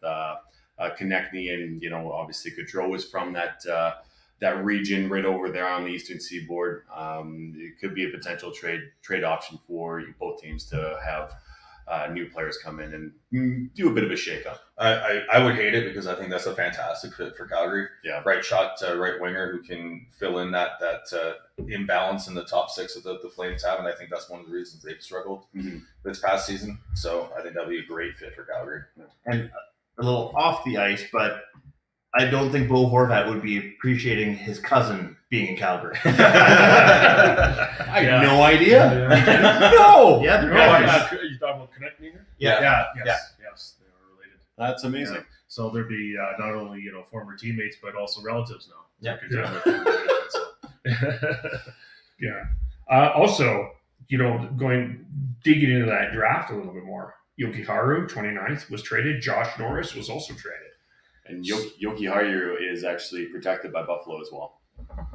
Konechny, and obviously Gaudreau is from that region right over there on the Eastern Seaboard. It could be a potential trade option for both teams to have new players come in and do a bit of a shakeup. I would hate it because I think that's a fantastic fit for Calgary. Yeah, right shot, right winger who can fill in that imbalance in the top 6 that the Flames have, and I think that's one of the reasons they've struggled this past season. So I think that'd be a great fit for Calgary. And a little off the ice, but I don't think Bo Horvat would be appreciating his cousin being in Calgary. I have no idea. No. Yeah, you talking about Konechny Yeah. Yes, they are related. That's amazing. Yeah. So there'd be not only former teammates but also relatives now. Yeah. Yeah. Also, digging into that draft a little bit more. Yokiharu, 29th, was traded. Josh Norris was also traded. And Yokiharu is actually protected by Buffalo as well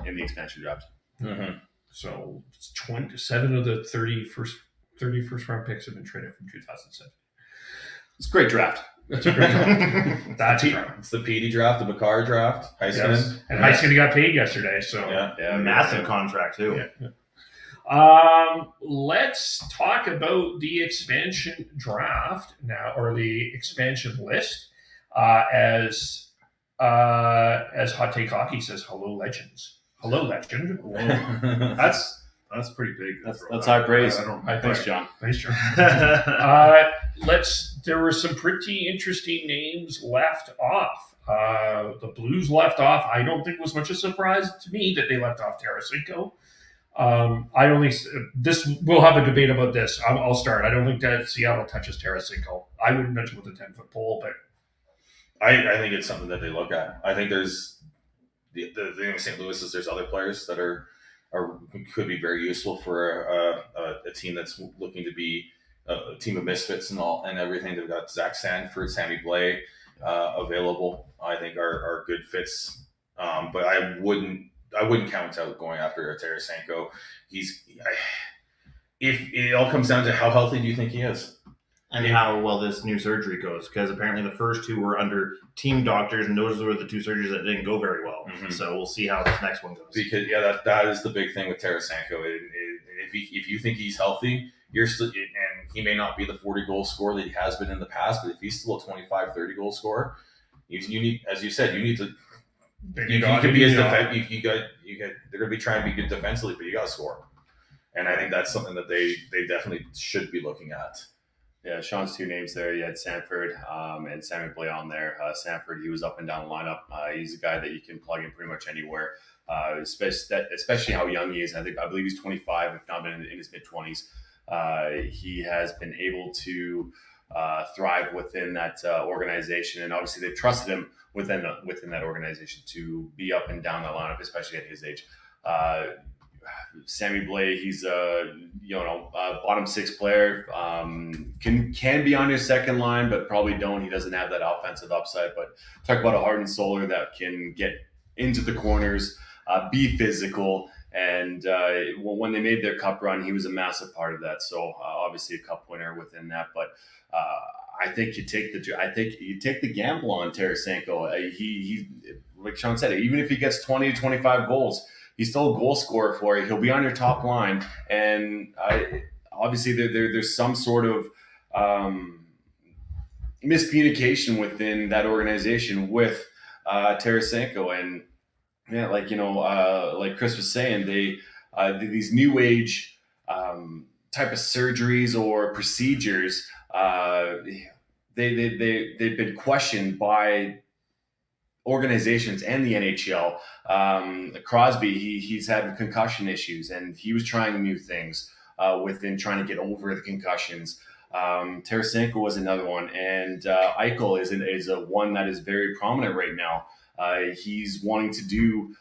in the expansion draft. Mm-hmm. So 27 of the 31st round picks have been traded from 2007. It's a great draft. That's a great draft. That's It's the PD draft, the McCarr draft, Heiskanen. Yes. And Heiskanen got paid yesterday, so massive contract too. Yeah. Let's talk about the expansion draft now, or the expansion list. As Hot Take Hockey says, hello legends. Hello legend. That's pretty big. That's high praise. Thanks, John. Thanks, John. There were some pretty interesting names left off. The Blues left off. I don't think it was much a surprise to me that they left off Tarasenko. We'll have a debate about this. I'll start. I don't think that Seattle touches Tarasenko. I wouldn't touch him with a 10-foot pole, but I think it's something that they look at. I think there's the thing with St. Louis is there's other players that could be very useful for a team that's looking to be a team of misfits and everything. They've got Zach Sanford, Sammy Blais available. I think are good fits, but I wouldn't count out going after Tarasenko. If it all comes down to how healthy do you think he is? And how well this new surgery goes, because apparently the first two were under team doctors, and those were the two surgeries that didn't go very well. Mm-hmm. So we'll see how this next one goes. Because that is the big thing with Tarasenko. If you think he's healthy, you're still, and he may not be the 40 goal scorer that he has been in the past, but if he's still a 25, 30 goal scorer, you need, as you said, you need to. You can be as defensive. They're going to be trying to be good defensively, but you got to score. And I think that's something that they definitely should be looking at. Yeah, Sean's two names there. You had Sanford and Sammy Blais on there. Sanford, he was up and down the lineup. He's a guy that you can plug in pretty much anywhere, especially how young he is. I believe he's 25, if not been in his mid-20s. He has been able to thrive within that organization, and obviously they've trusted him within that organization to be up and down the lineup, especially at his age. Sammy Blais, he's a bottom six player. Can be on your second line, but probably don't. He doesn't have that offensive upside. But talk about a heart and solar that can get into the corners, be physical, and when they made their cup run, he was a massive part of that. So obviously a cup winner within that. But I think you take the gamble on Tarasenko. He like Sean said, even if he gets 20 to 25 goals. He's still a goal scorer for you. He'll be on your top line, and obviously there's some sort of miscommunication within that organization with Tarasenko, and like Chris was saying, they these new age type of surgeries or procedures, they've been questioned by organizations and the NHL. Crosby, he's had concussion issues, and he was trying new things within trying to get over the concussions. Tarasenko was another one, and Eichel is a one that is very prominent right now. He's wanting to do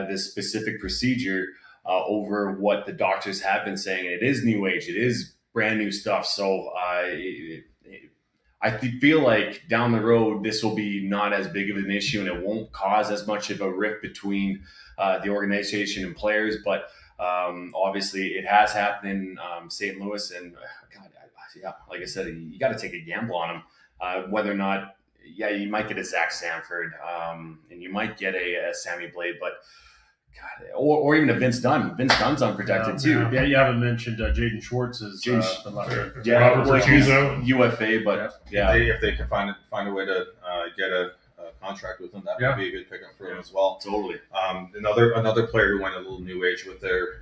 this specific procedure over what the doctors have been saying. It is new age. It is brand new stuff. So I feel like down the road, this will be not as big of an issue, and it won't cause as much of a rift between the organization and players. But obviously, it has happened in St. Louis, and like I said, you got to take a gamble on him. Whether or not, you might get a Zach Sanford, and you might get a Sammy Blais, but God, or even a Vince Dunn. Vince Dunn's unprotected too. Yeah, you haven't mentioned Jaden Schwartz is the left. Robert Bertuzzo, UFA, but if they can find a way to get a contract with him, that would be a good pickup for him as well. Totally. Another player who went a little new age with their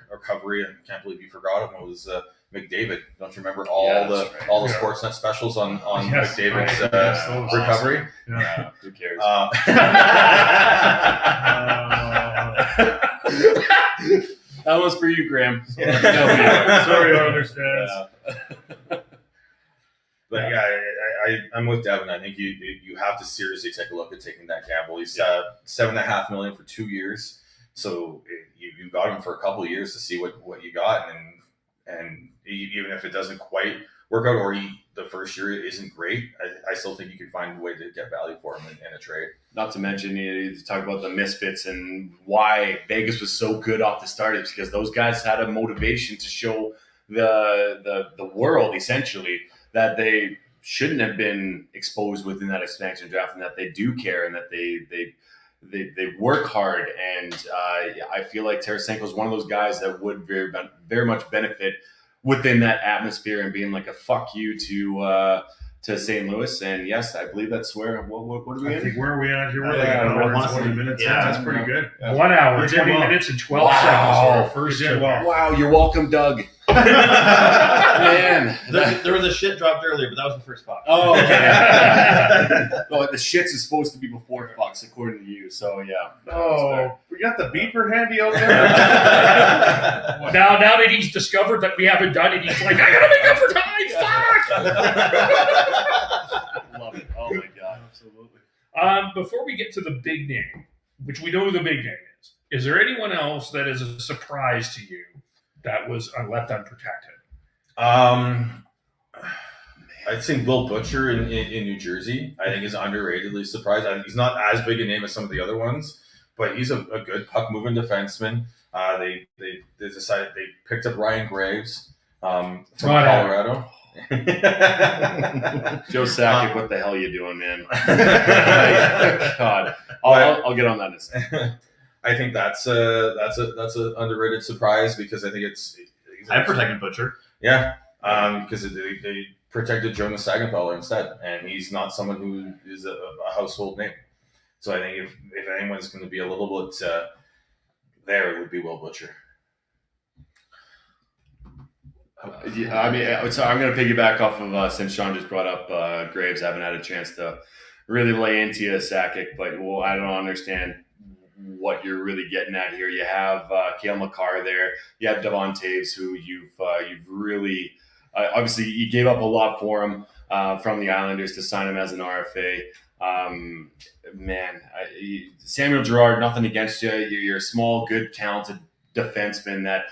recovery, and can't believe you forgot him, was McDavid. Don't you remember all the Sportsnet specials on McDavid's recovery? Awesome. Yeah, who cares? That was for you, Graham. Sorry, I understand. But I'm with Devin. I think you have to seriously take a look at taking that gamble. He's $7.5 million for 2 years, so you got him for a couple of years to see what you got, and even if it doesn't quite work out, or the first year isn't great, I still think you can find a way to get value for him in a trade. Not to mention, you talk about the misfits and why Vegas was so good off the start is because those guys had a motivation to show the world essentially that they shouldn't have been exposed within that expansion draft, and that they do care, and that they work hard. And I feel like Tarasenko is one of those guys that would very, very much benefit within that atmosphere and being like a fuck you to St. Louis. And yes, I believe that's where what are we in? I think where are we at here? We're like an hour and 20 minutes. Yeah, that's pretty good. 1 hour, 20 minutes, and 12 seconds for our first show. Wow, you're welcome, Doug. Man, there was a shit dropped earlier, but that was the first fuck. Oh, okay. No, the shits is supposed to be before fucks, according to you. So yeah. Oh, we got the beeper handy out there. Now that he's discovered that we haven't done it, he's like, I gotta make up for time. Fuck. Love it. Oh my god, absolutely. Before we get to the big name, which we know who the big name is there anyone else that is a surprise to you that was left unprotected? I'd say Will Butcher in New Jersey. I think is underratedly surprised. I think he's not as big a name as some of the other ones, but he's a good puck moving defenseman. They decided they picked up Ryan Graves from Colorado. Joe Sakic, what the hell are you doing, man? God, I'll get on that in a second. I think that's a underrated surprise because I think I protected Butcher. Yeah, because they protected Jonas Sagenthaler instead, and he's not someone who is a household name. So I think if anyone's going to be a little bit there, it would be Will Butcher. I mean, so I'm going to piggyback off of since Sean just brought up Graves. I haven't had a chance to really lay into Sakic, but I don't understand what you're really getting at here. You have Cale Makar there. You have Devon Taves, who you've really obviously you gave up a lot for him from the Islanders to sign him as an RFA. Samuel Girard, nothing against you. You're a small, good, talented defenseman that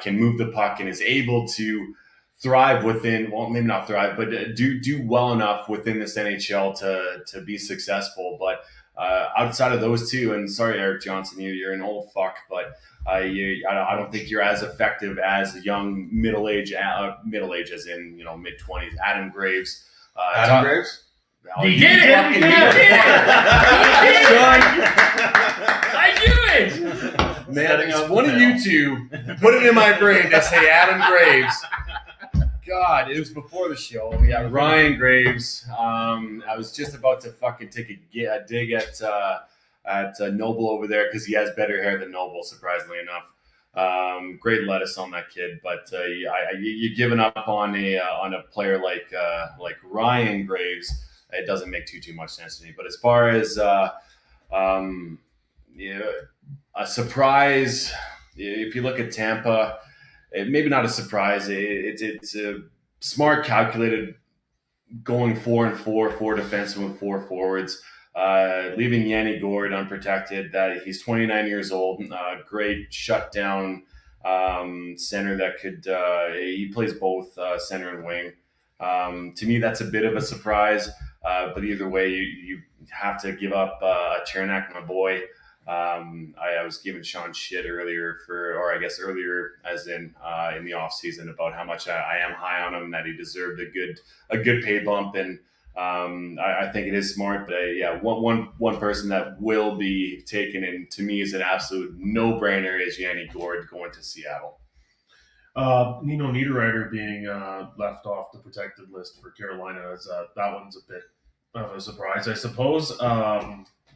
can move the puck and is able to thrive within, well, maybe not thrive, but do well enough within this NHL to be successful. But outside of those two, and sorry, Eric Johnson, you're an old fuck, but I don't think you're as effective as a young middle age as in mid-20s. Adam Graves. Graves? He did it! He did it! I knew it! Man, it's one of you two put it in my brain to say Adam Graves. God, it was before the show. Yeah, Ryan Graves. I was just about to fucking take a dig at Noble over there because he has better hair than Noble, surprisingly enough. Great lettuce on that kid, but you're giving up on a player like Ryan Graves. It doesn't make too much sense to me. But as far as a surprise, if you look at Tampa, maybe not a surprise. It's a smart, calculated, going 4-4, 4 defensemen, 4 forwards, leaving Yanni Gourde unprotected. That he's 29 years old, great shutdown center that could. He plays both center and wing. To me, that's a bit of a surprise. But either way, you have to give up Chernak, my boy. I was giving Sean shit earlier as in the off season about how much I am high on him, that he deserved a good pay bump, and I think it is smart. But one person that will be taken, and to me is an absolute no brainer, is Yanni Gourde going to Seattle. Nino Niederreiter being left off the protected list for Carolina that one's a bit of a surprise, I suppose.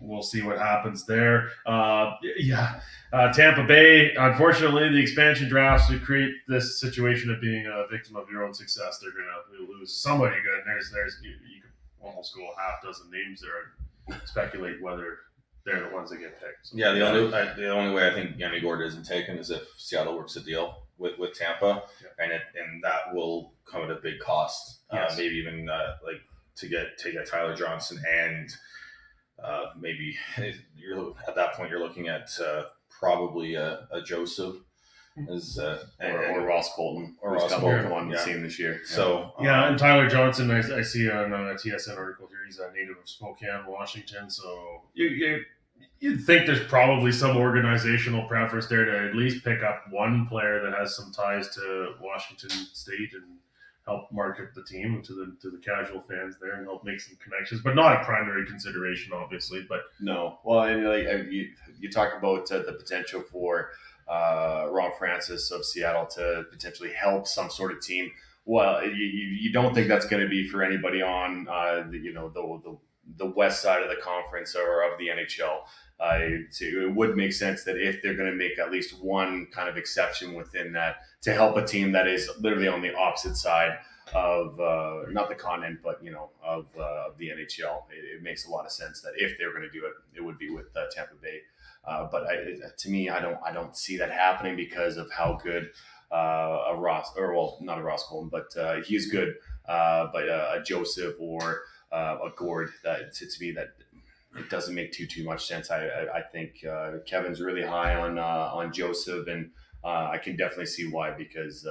We'll see what happens there. Tampa Bay, unfortunately, the expansion drafts would create this situation of being a victim of your own success. They're going to lose somebody good. You could almost go a half dozen names there and speculate whether they're the ones that get picked. So. Yeah, the only way I think Yanni Gord isn't taken is if Seattle works a deal with Tampa, and that will come at a big cost. Yes. Maybe even like to get Tyler Johnson, and maybe at that point you're looking at probably a Joseph as or Ross Colton, or who's Ross got Colton on the scene this year. So and Tyler Johnson, I see on a TSN article here, he's a native of Spokane, Washington. So you'd think there's probably some organizational preference there to at least pick up one player that has some ties to Washington State and help market the team to the casual fans there and help make some connections, but not a primary consideration, obviously. But no, well, and like you talk about the potential for Ron Francis of Seattle to potentially help some sort of team. Well, you don't think that's going to be for anybody on the west side of the conference or of the NHL. It would make sense that if they're going to make at least one kind of exception within that to help a team that is literally on the opposite side of not the continent, but of the NHL, it makes a lot of sense that if they're going to do it, it would be with Tampa Bay. But to me, I don't see that happening because of how good a Ross, or well, not a Ross Colton, but he's good. But a Joseph or a Gord, that to me that it doesn't make too much sense. I think Kevin's really high on Joseph, and I can definitely see why, because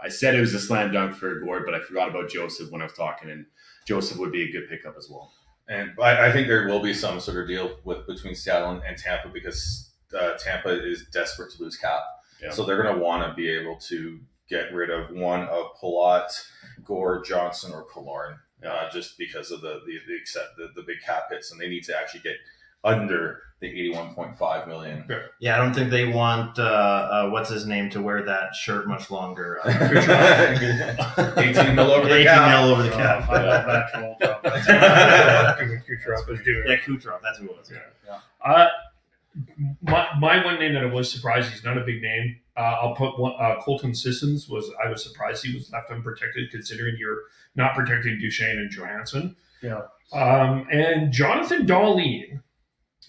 I said it was a slam dunk for Gord, but I forgot about Joseph when I was talking, and Joseph would be a good pickup as well. And I think there will be some sort of deal between Seattle and Tampa, because Tampa is desperate to lose cap. Yeah. So they're going to want to be able to get rid of one of Palat, Gord, Johnson, or Killorn, just because of the big cap hits, and they need to actually get under the $81.5 million. Yeah, I don't think they want what's his name to wear that shirt much longer. 18 mil over the 18 cap. mil over the cap. I love that troll job. Kucherov was doing. Yeah, Kucherov. That's who it was. Yeah. My one name that I was surprised, he's not a big name. I'll put one. Colton Sissons I was surprised he was left unprotected, considering you're not protecting Duchesne and Johansson. Yeah. And Jonathan Dahlin,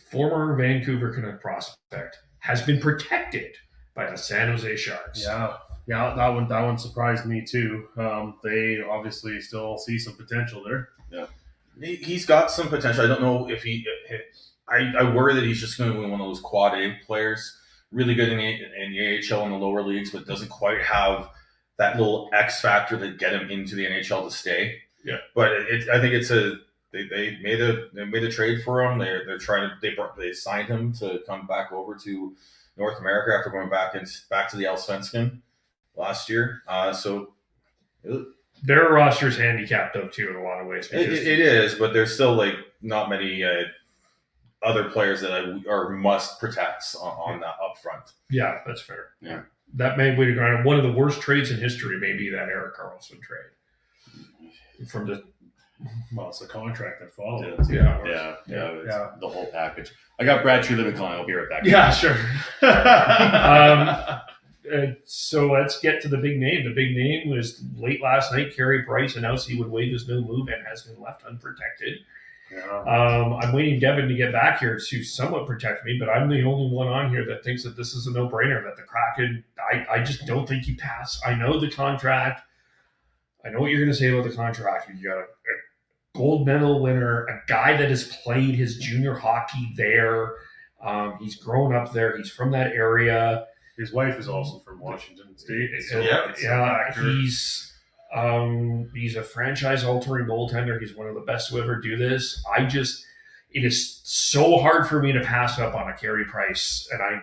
former Vancouver Canuck prospect, has been protected by the San Jose Sharks. Yeah, that one surprised me too. They obviously still see some potential there. Yeah, he's got some potential. I don't know if I worry that he's just going to be one of those quad A players, really good in the AHL in the lower leagues, but doesn't quite have that little X factor that get him into the NHL to stay. Yeah, but I think it's they made a trade for him. They're trying to they signed him to come back over to North America after going back to the Allsvenskan last year. So their roster's handicapped up too in a lot of ways. It is, but there's still like not many other players that are must protects on that up front. Yeah, that's fair. Yeah, that may be one of the worst trades in history. May be that Erik Karlsson trade from the. Well, it's the contract that followed. Yeah. The whole package. I got Brad Treliving calling. I'll be right back. Yeah, sure. So let's get to the big name. The big name was late last night. Carey Price announced he would waive his no move and has been left unprotected. Yeah. I'm waiting Devin to get back here to somewhat protect me, but I'm the only one on here that thinks that this is a no-brainer, that the Kraken, I just don't think you pass. I know the contract. I know what you're going to say about the contract. You got a gold medal winner, a guy that has played his junior hockey there. He's grown up there. He's from that area. His wife is also from Washington State. So he's a franchise-altering goaltender. He's one of the best to ever do this. It is so hard for me to pass up on a Carey Price, and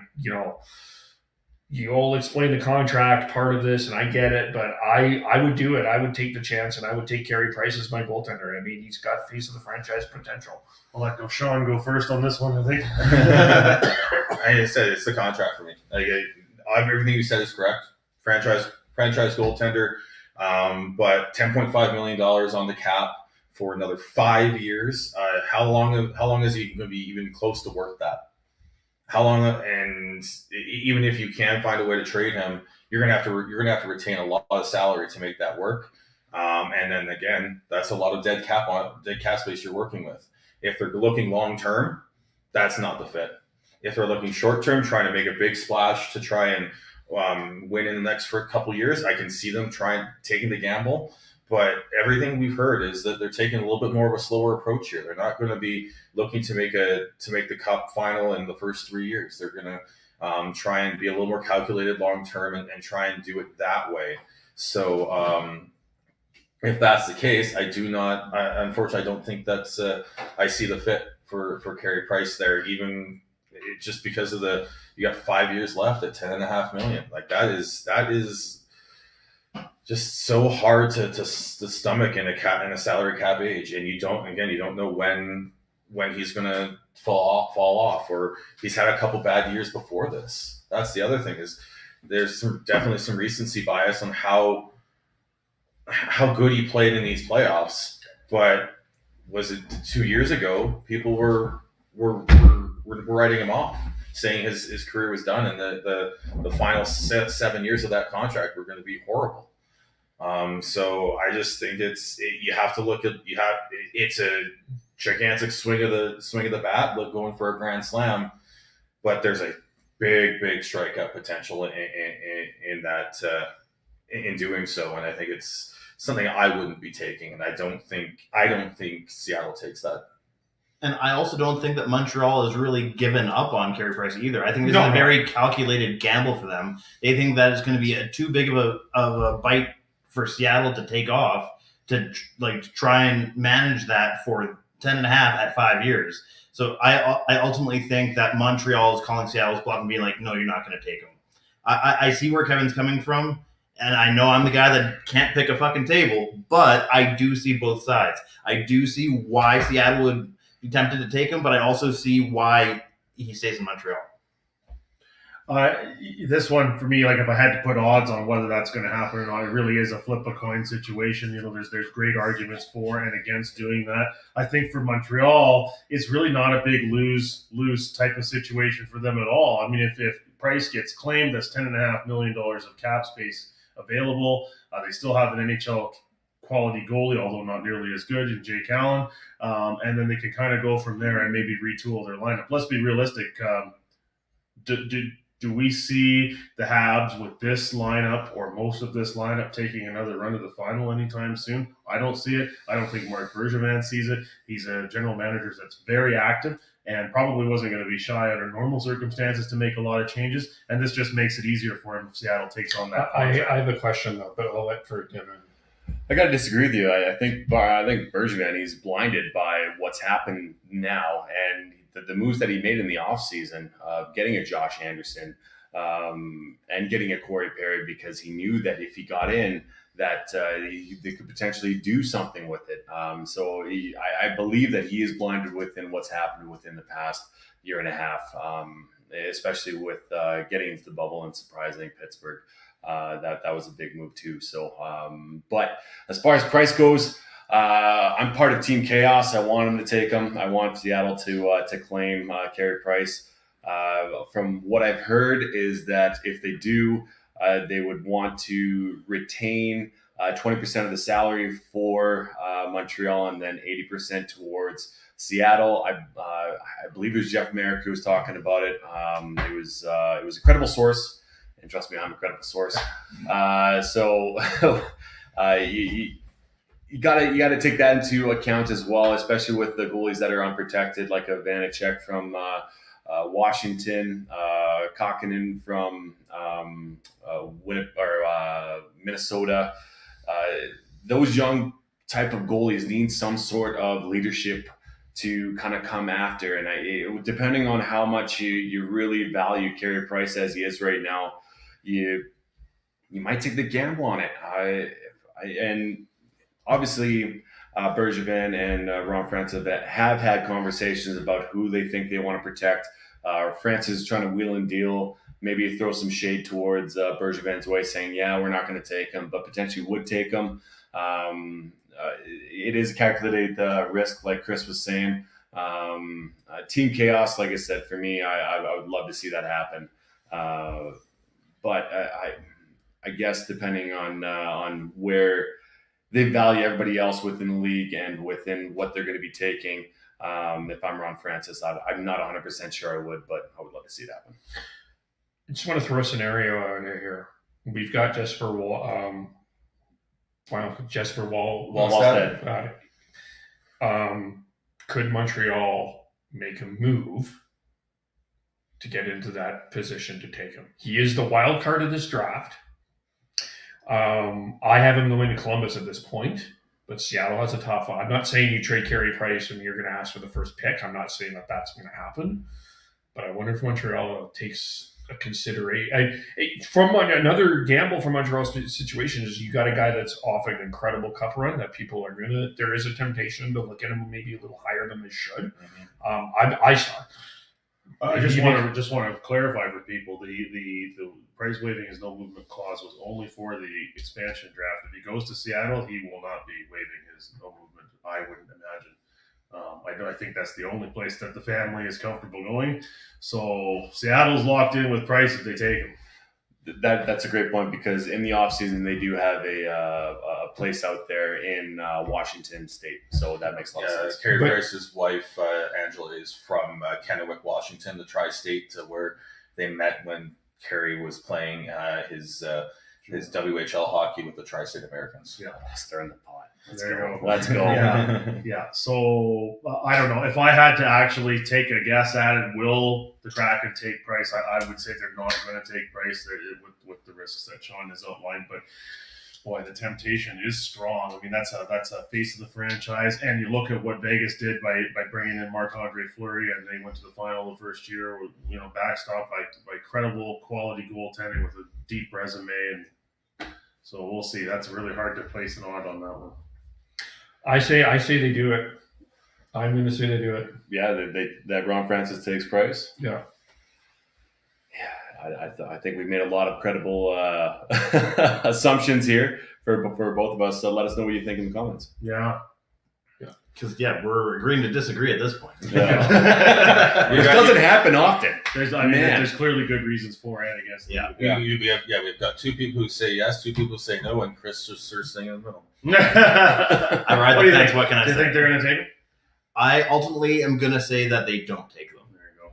you all explain the contract part of this, and I get it, but I would do it. I would take the chance, and I would take Carey Price as my goaltender. I mean, he's got face of the franchise potential. I'll let Sean go first on this one, I think. I said it's the contract for me. Everything you said is correct. Franchise goaltender, but $10.5 million on the cap for another 5 years. How long is he going to be even close to worth that? How long? And even if you can find a way to trade him, you're gonna have to retain a lot of salary to make that work. And then again, that's a lot of dead cap space you're working with. If they're looking long term, that's not the fit. If they're looking short term, trying to make a big splash to try and win in the next for a couple years, I can see them taking the gamble. But everything we've heard is that they're taking a little bit more of a slower approach here. They're not going to be looking to make the Cup final in the first 3 years. They're going to try and be a little more calculated long term and try and do it that way. So if that's the case, unfortunately, I don't think that's I see the fit for Carey Price there, even just because of you got 5 years left at $10.5 million. Like that is just so hard to stomach in a salary cap age, and you don't know when he's gonna fall off, or he's had a couple bad years before this. That's the other thing, is there's definitely some recency bias on how good he played in these playoffs. But was it 2 years ago? People were writing him off, saying his career was done, and the final 7 years of that contract were going to be horrible. So I just think you have to look at it's a gigantic swing of the bat, going for a grand slam, but there's a big strikeout potential in that in doing so, and I think it's something I wouldn't be taking, and I don't think Seattle takes that. And I also don't think that Montreal has really given up on Carey Price either. I think this is a very calculated gamble for them. They think that it's going to be too big of a bite for Seattle to take off, to try and manage that for 10.5 at 5 years. So I ultimately think that Montreal is calling Seattle's bluff and being like, no, you're not going to take him. I see where Kevin's coming from, and I know I'm the guy that can't pick a fucking table, but I do see both sides. I do see why Seattle would be tempted to take him, but I also see why he stays in Montreal. This one for me, like if I had to put odds on whether that's going to happen or not, it really is a flip a coin situation. There's great arguments for and against doing that. I think for Montreal, it's really not a big lose type of situation for them at all. I mean, if Price gets claimed, that's $10.5 million of cap space available. They still have an NHL quality goalie, although not nearly as good, in Jake Allen. And then they can kind of go from there and maybe retool their lineup. Let's be realistic. Do we see the Habs with this lineup, or most of this lineup, taking another run to the final anytime soon? I don't see it. I don't think Marc Bergevin sees it. He's a general manager that's very active and probably wasn't going to be shy under normal circumstances to make a lot of changes. And this just makes it easier for him if Seattle takes on that contract. I have a question, though, but I'll let for Devin. I got to disagree with you. I think Bergevin, he's blinded by what's happened now, and the moves that he made in the offseason, getting a Josh Anderson and getting a Corey Perry, because he knew that if he got in, that they could potentially do something with it. So I believe that he is blinded within what's happened within the past year and a half, especially with getting into the bubble and surprising Pittsburgh. That was a big move too. So, but as far as Price goes, I'm part of Team Chaos. I want him to take him. I want Seattle to claim Carey Price. From what I've heard is that if they do, they would want to retain 20% of the salary for Montreal, and then 80% towards Seattle. I believe it was Jeff Merrick who was talking about it. It was a credible source, and trust me, I'm a credible source. So you gotta take that into account as well, especially with the goalies that are unprotected, like a Vanacek from Washington, Kakkonen from Minnesota. Those young type of goalies need some sort of leadership to kind of come after, and depending on how much you really value Carey Price as he is right now, you might take the gamble on it. And obviously, Bergevin and Ron Francis have had conversations about who they think they want to protect. Francis is trying to wheel and deal, maybe throw some shade towards Bergevin's way, saying, yeah, we're not going to take him, but potentially would take him. It is a calculated risk, like Chris was saying. Team Chaos, like I said, for me, I would love to see that happen. But I guess depending on where they value everybody else within the league and within what they're going to be taking, If I'm Ron Francis, I'm not 100% sure I would, but I would love to see it happen. I just want to throw a scenario out here. We've got Jesper Wallstead. Could Montreal make a move to get into that position to take him? He is the wild card of this draft. I have him going to Columbus at this point, but Seattle has a top 5. I'm not saying you trade Carey Price and you're going to ask for the first pick. I'm not saying that that's going to happen, but I wonder if Montreal takes a consideration. From another gamble from Montreal's situation is you got a guy that's off an incredible cup run that people are there is a temptation to look at him maybe a little higher than they should. I just want to clarify for people the price waiving is no movement clause was only for the expansion draft. If he goes to Seattle, he will not be waiving his no movement. I wouldn't imagine. I think that's the only place that the family is comfortable going. So Seattle's locked in with Price if they take him. That's a great point because in the offseason they do have a place out there in Washington State, so that makes a lot of sense. Carey Price's wife Angela is from Kennewick, Washington, the tri-state, where they met when Carey was playing his WHL hockey with the Tri-State Americans. Yeah, stirring the pot. Let's go. Yeah. So I don't know if I had to actually take a guess at it. Will the Kraken take Price? I would say they're not going to take Price with the risks that Sean has outlined. But boy, the temptation is strong. I mean, that's a face of the franchise. And you look at what Vegas did by bringing in Marc-Andre Fleury, and they went to the final the first year. Backstopped by credible quality goaltending with a deep resume, and so we'll see. That's really hard to place an odd on that one. I say they do it. I'm going to say they do it. Yeah, that Ron Francis takes Price. Yeah. Yeah, I think we've made a lot of credible assumptions here for both of us. So let us know what you think in the comments. Yeah. Because we're agreeing to disagree at this point. Yeah. Which doesn't happen often. There's clearly good reasons for and against. We've got 2 people who say yes, 2 people who say no, and Chris just sort of staying in the middle. I ride the fence. What can I say? Do you think they're going to take him? I ultimately am going to say that they don't take them. There you go.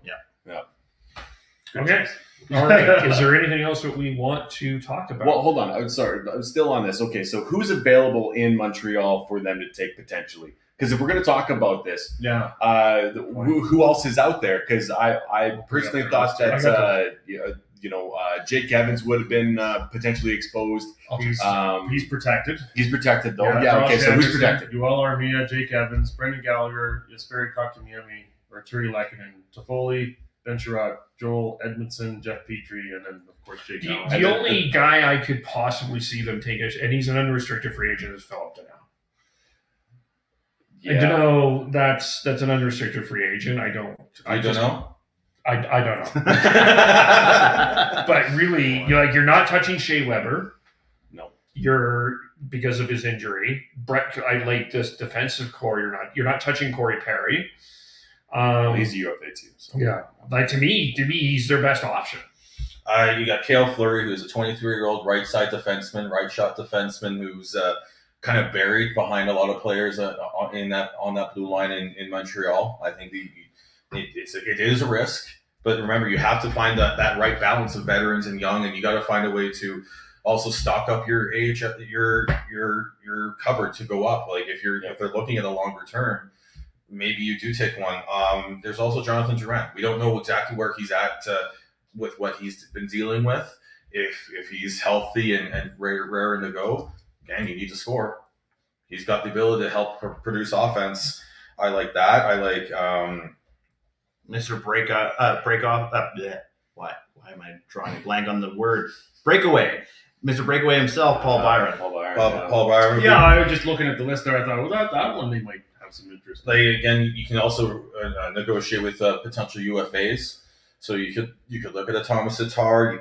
Yeah. Okay. All right. Is there anything else that we want to talk about? Well, hold on. I'm sorry. I'm still on this. Okay, so who's available in Montreal for them to take potentially? Because if we're going to talk about this, who else is out there? Because I personally thought that Jake Evans would have been potentially exposed. He's protected. He's protected though. Yeah. Okay. So who's protected? Yoel Armia, Jake Evans, Brendan Gallagher, Jesperi Kotkaniemi, Arturi Lehkonen, Toffoli, Ben Sherratt, Joel Edmondson, Jeff Petrie, and then of course Jake Allen. The only guy I could possibly see them take, and he's an unrestricted free agent, is Philip Deneau. Yeah. I don't know. That's an unrestricted free agent. I don't know. But really, you're not touching Shea Weber. No. You're because of his injury. I like this defensive core. You're not touching Corey Perry. He's a UFA too. So. Yeah. Like to me, he's their best option. You got Cale Fleury, who's a 23-year-old right side defenseman, right shot defenseman, who's kind of buried behind a lot of players on that blue line in Montreal. I think it is a risk, but remember you have to find that right balance of veterans and young, and you got to find a way to also stock up your cupboard to go up. Like if they're looking at a longer term, maybe you do take one. There's also Jonathan Drouin. We don't know exactly where he's at with what he's been dealing with. If he's healthy and raring to go. Again, you need to score. He's got the ability to help produce offense. I like that. I like Mr. Breakoff. Why am I drawing a blank on the word? Breakaway. Mr. Breakaway himself, Paul Byron. Paul Byron. Yeah, I was just looking at the list there. I thought, well, that one they might have some interest. Like again, you can also negotiate with potential UFAs. So you could look at a Thomas Tatar.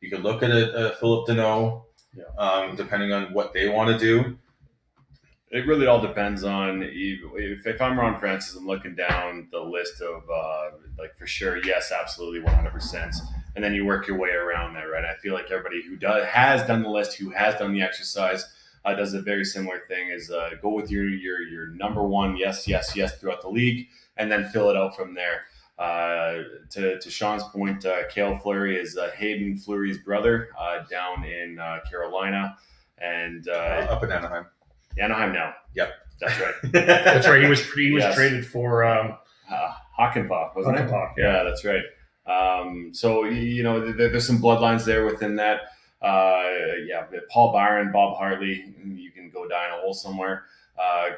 You could look at a Philip Deneau. Yeah. Depending on what they want to do. It really all depends on if I'm Ron Francis, I'm looking down the list of for sure, yes, absolutely, 100%, and then you work your way around that, right? I feel like everybody who has done the list, who has done the exercise, does a very similar thing. Is go with your number one, yes throughout the league, and then fill it out from there. To Sean's point, Cale Fleury is Hayden Fleury's brother down in Carolina, and up in Anaheim. Anaheim now. Yep, that's right. That's right. He was Yes. traded for Hakanpää, wasn't it? Hakanpää, Yeah, that's right. So there's some bloodlines there within that. Paul Byron, Bob Hartley, you can go die in a hole somewhere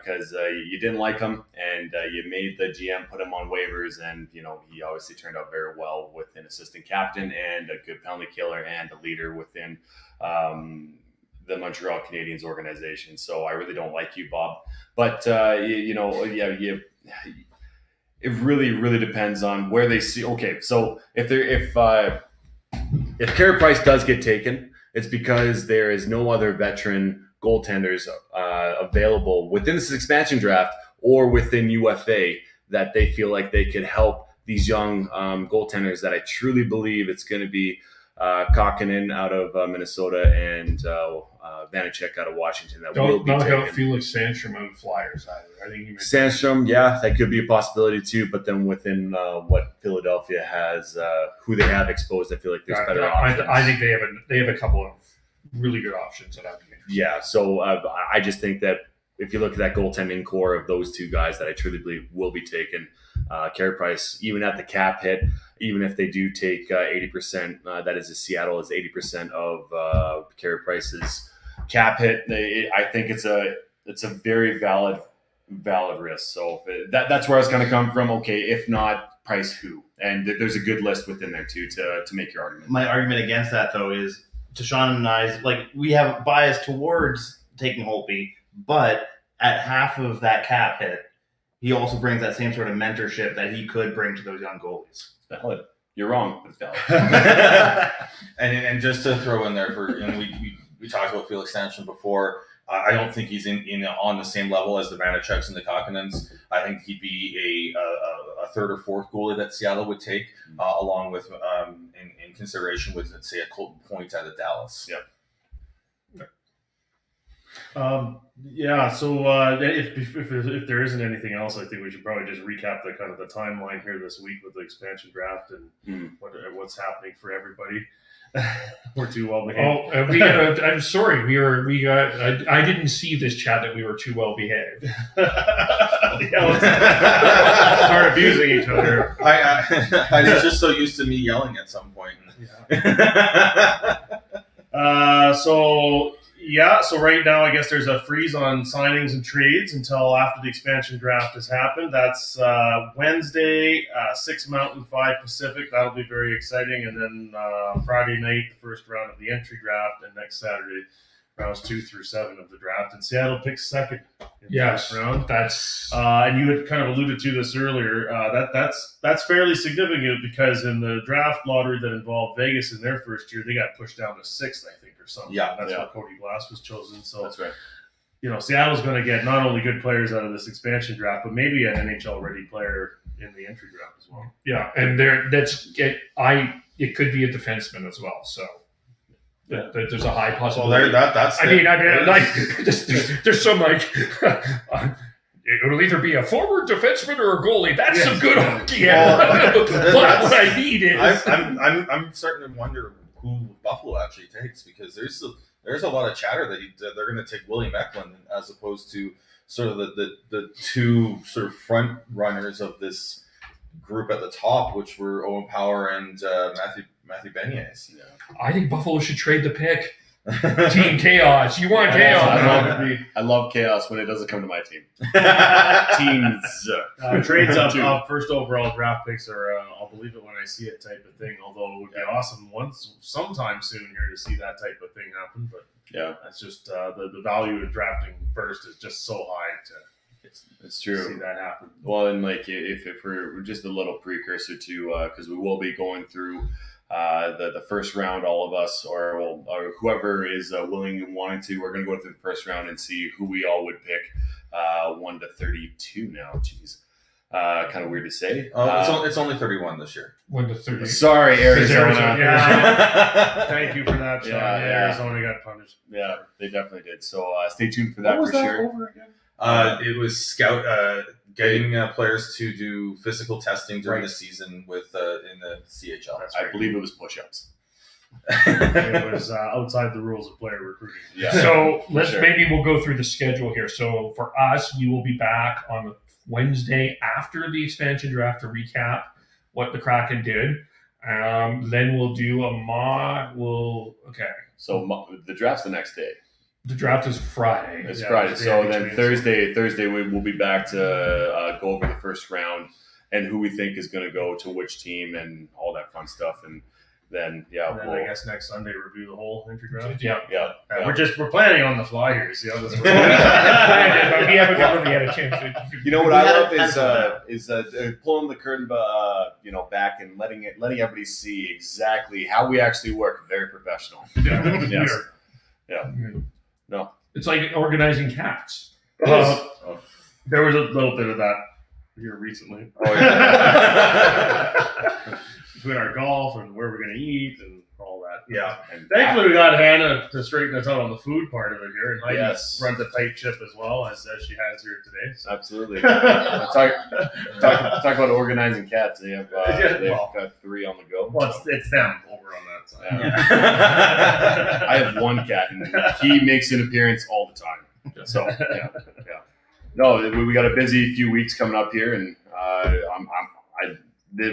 because you didn't like him and you made the GM put him on waivers, and he obviously turned out very well with an assistant captain and a good penalty killer and a leader within the Montreal Canadiens organization. So I really don't like you, Bob, but it really depends on where they see. Okay, so if Carey Price does get taken, it's because there is no other veteran goaltenders available within this expansion draft or within UFA that they feel like they could help these young goaltenders. That I truly believe it's going to be Kakkonen out of Minnesota and Vanacek out of Washington. That will be taken. Don't Felix Sandstrom out of Flyers either. I think Sandstrom, yeah, that could be a possibility too. But then within what Philadelphia has, who they have exposed, I feel like there's better options. I think they have a couple of really good options that I'd be interested. Yeah, so I just think that if you look at that goaltending core of those two guys that I truly believe will be taken, Carey Price, even at the cap hit, even if they do take 80%, that is, Seattle is 80% of Carey Price's cap hit. I think it's a very valid risk. So that's where I was going to come from. Okay, if not Price, who? And there's a good list within there too to make your argument. My argument against that though is, to Sean and I's, like, we have bias towards taking Holtby, but at half of that cap hit, he also brings that same sort of mentorship that he could bring to those young goalies. Valid. You're wrong, but valid. and just to throw in there, we talked about Felix Sandstrom before. I don't think he's in on the same level as the Vanaceks and the Kakkonens. I think he'd be a third or fourth goalie that Seattle would take, along with in consideration with, let's say, a Colton Point out of Dallas. Yep. So if there isn't anything else, I think we should probably just recap the kind of the timeline here this week with the expansion draft and what's happening for everybody. We're too well behaved. I'm sorry. I didn't see this chat that we were too well behaved. Let's start abusing each other. I was just so used to me yelling at some point. So right now, I guess there's a freeze on signings and trades until after the expansion draft has happened. That's Wednesday, 6 Mountain, 5 Pacific. That'll be very exciting. And then Friday night, the first round of the entry draft, and next Saturday, rounds 2 through 7 of the draft. And Seattle picks second in the first round. That's and you had kind of alluded to this earlier. That's fairly significant because in the draft lottery that involved Vegas in their first year, they got pushed down to 6th, I think, or something. That's where Cody Glass was chosen. So that's right. Seattle's going to get not only good players out of this expansion draft, but maybe an NHL-ready player in the entry draft as well. Yeah, and it could be a defenseman as well. So. There's a high possibility. There's some it'll either be a forward defenseman or a goalie. That's some good hockey. But what I need is I'm starting to wonder who Buffalo actually takes, because there's a lot of chatter that they're going to take William Eklund as opposed to sort of the two sort of front runners of this group at the top, which were Owen Power and Matthew Beniers. Yeah. I think Buffalo should trade the pick. Team Chaos. You want chaos. I love chaos when it doesn't come to my team. Teams. Trades up first overall draft picks are I'll believe it when I see it type of thing, although it would be awesome sometime soon here to see that type of thing happen. But that's just the value of drafting first is just so high to it's true. See that happen. Well, and like if we're just a little precursor to because we will be going through the first round, all of us or whoever is willing and wanting to, we're going to go through the first round and see who we all would pick 1 to 32 now. Jeez. Kind of weird to say. It's only 31 this year. When the 30. Sorry, Arizona. Yeah. Thank you for that, Sean. Yeah. Arizona got punished. Yeah, they definitely did. So stay tuned for that What was for that sure. over again? It was getting players to do physical testing during the season with in the CHL. I believe it was push-ups. It was outside the rules of player recruiting. Yeah. So sure. maybe we'll go through the schedule here. So for us, we will be back on the Wednesday after the expansion draft to recap what the Kraken did. Then we'll do So the draft's the next day. The draft is Friday. It's Friday. So then Thursday we will be back to go over the first round and who we think is going to go to which team and all that fun stuff. And then I guess next Sunday review the whole entry draft. Yeah. We're planning on the fly here. See how this works. But we haven't really had a chance to. You know what I love is pulling the curtain, back and letting everybody see exactly how we actually work. Very professional. Yes. Yeah. No. It's like organizing cats. There was a little bit of that here recently. Oh yeah. Between our golf and where we're going to eat and all that. Yeah. And thankfully, we got Hannah to straighten us out on the food part of it here. And Heidi Yes. runs a tight ship as well, as she has here today. So. Absolutely. talk about organizing cats. They have got 3 on the go. Well, it's them over on that side. Yeah. I have 1 cat, and he makes an appearance all the time. So yeah. No, we got a busy few weeks coming up here, and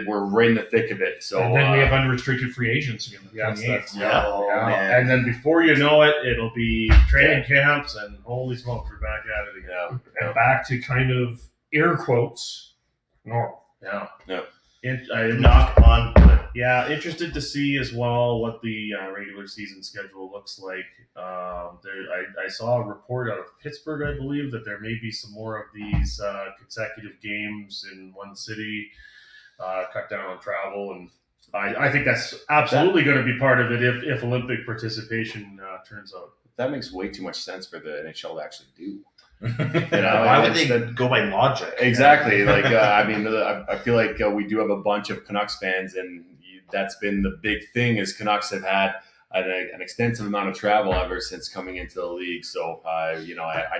we're right in the thick of it. So and then we have unrestricted free agents again. And then before you know it, it'll be training camps, and holy smokes, we're back at it again. And back to kind of air quotes normal. Yeah. Knock on wood. Yeah, interested to see as well what the regular season schedule looks like. I saw a report out of Pittsburgh, I believe, that there may be some more of these consecutive games in one city, cut down on travel, and I think that's absolutely going to be part of it if Olympic participation turns out. That makes way too much sense for the NHL to actually do. Why would they go by logic? Exactly. Like, I feel like we do have a bunch of Canucks fans, and that's been the big thing is Canucks have had an extensive amount of travel ever since coming into the league. So, I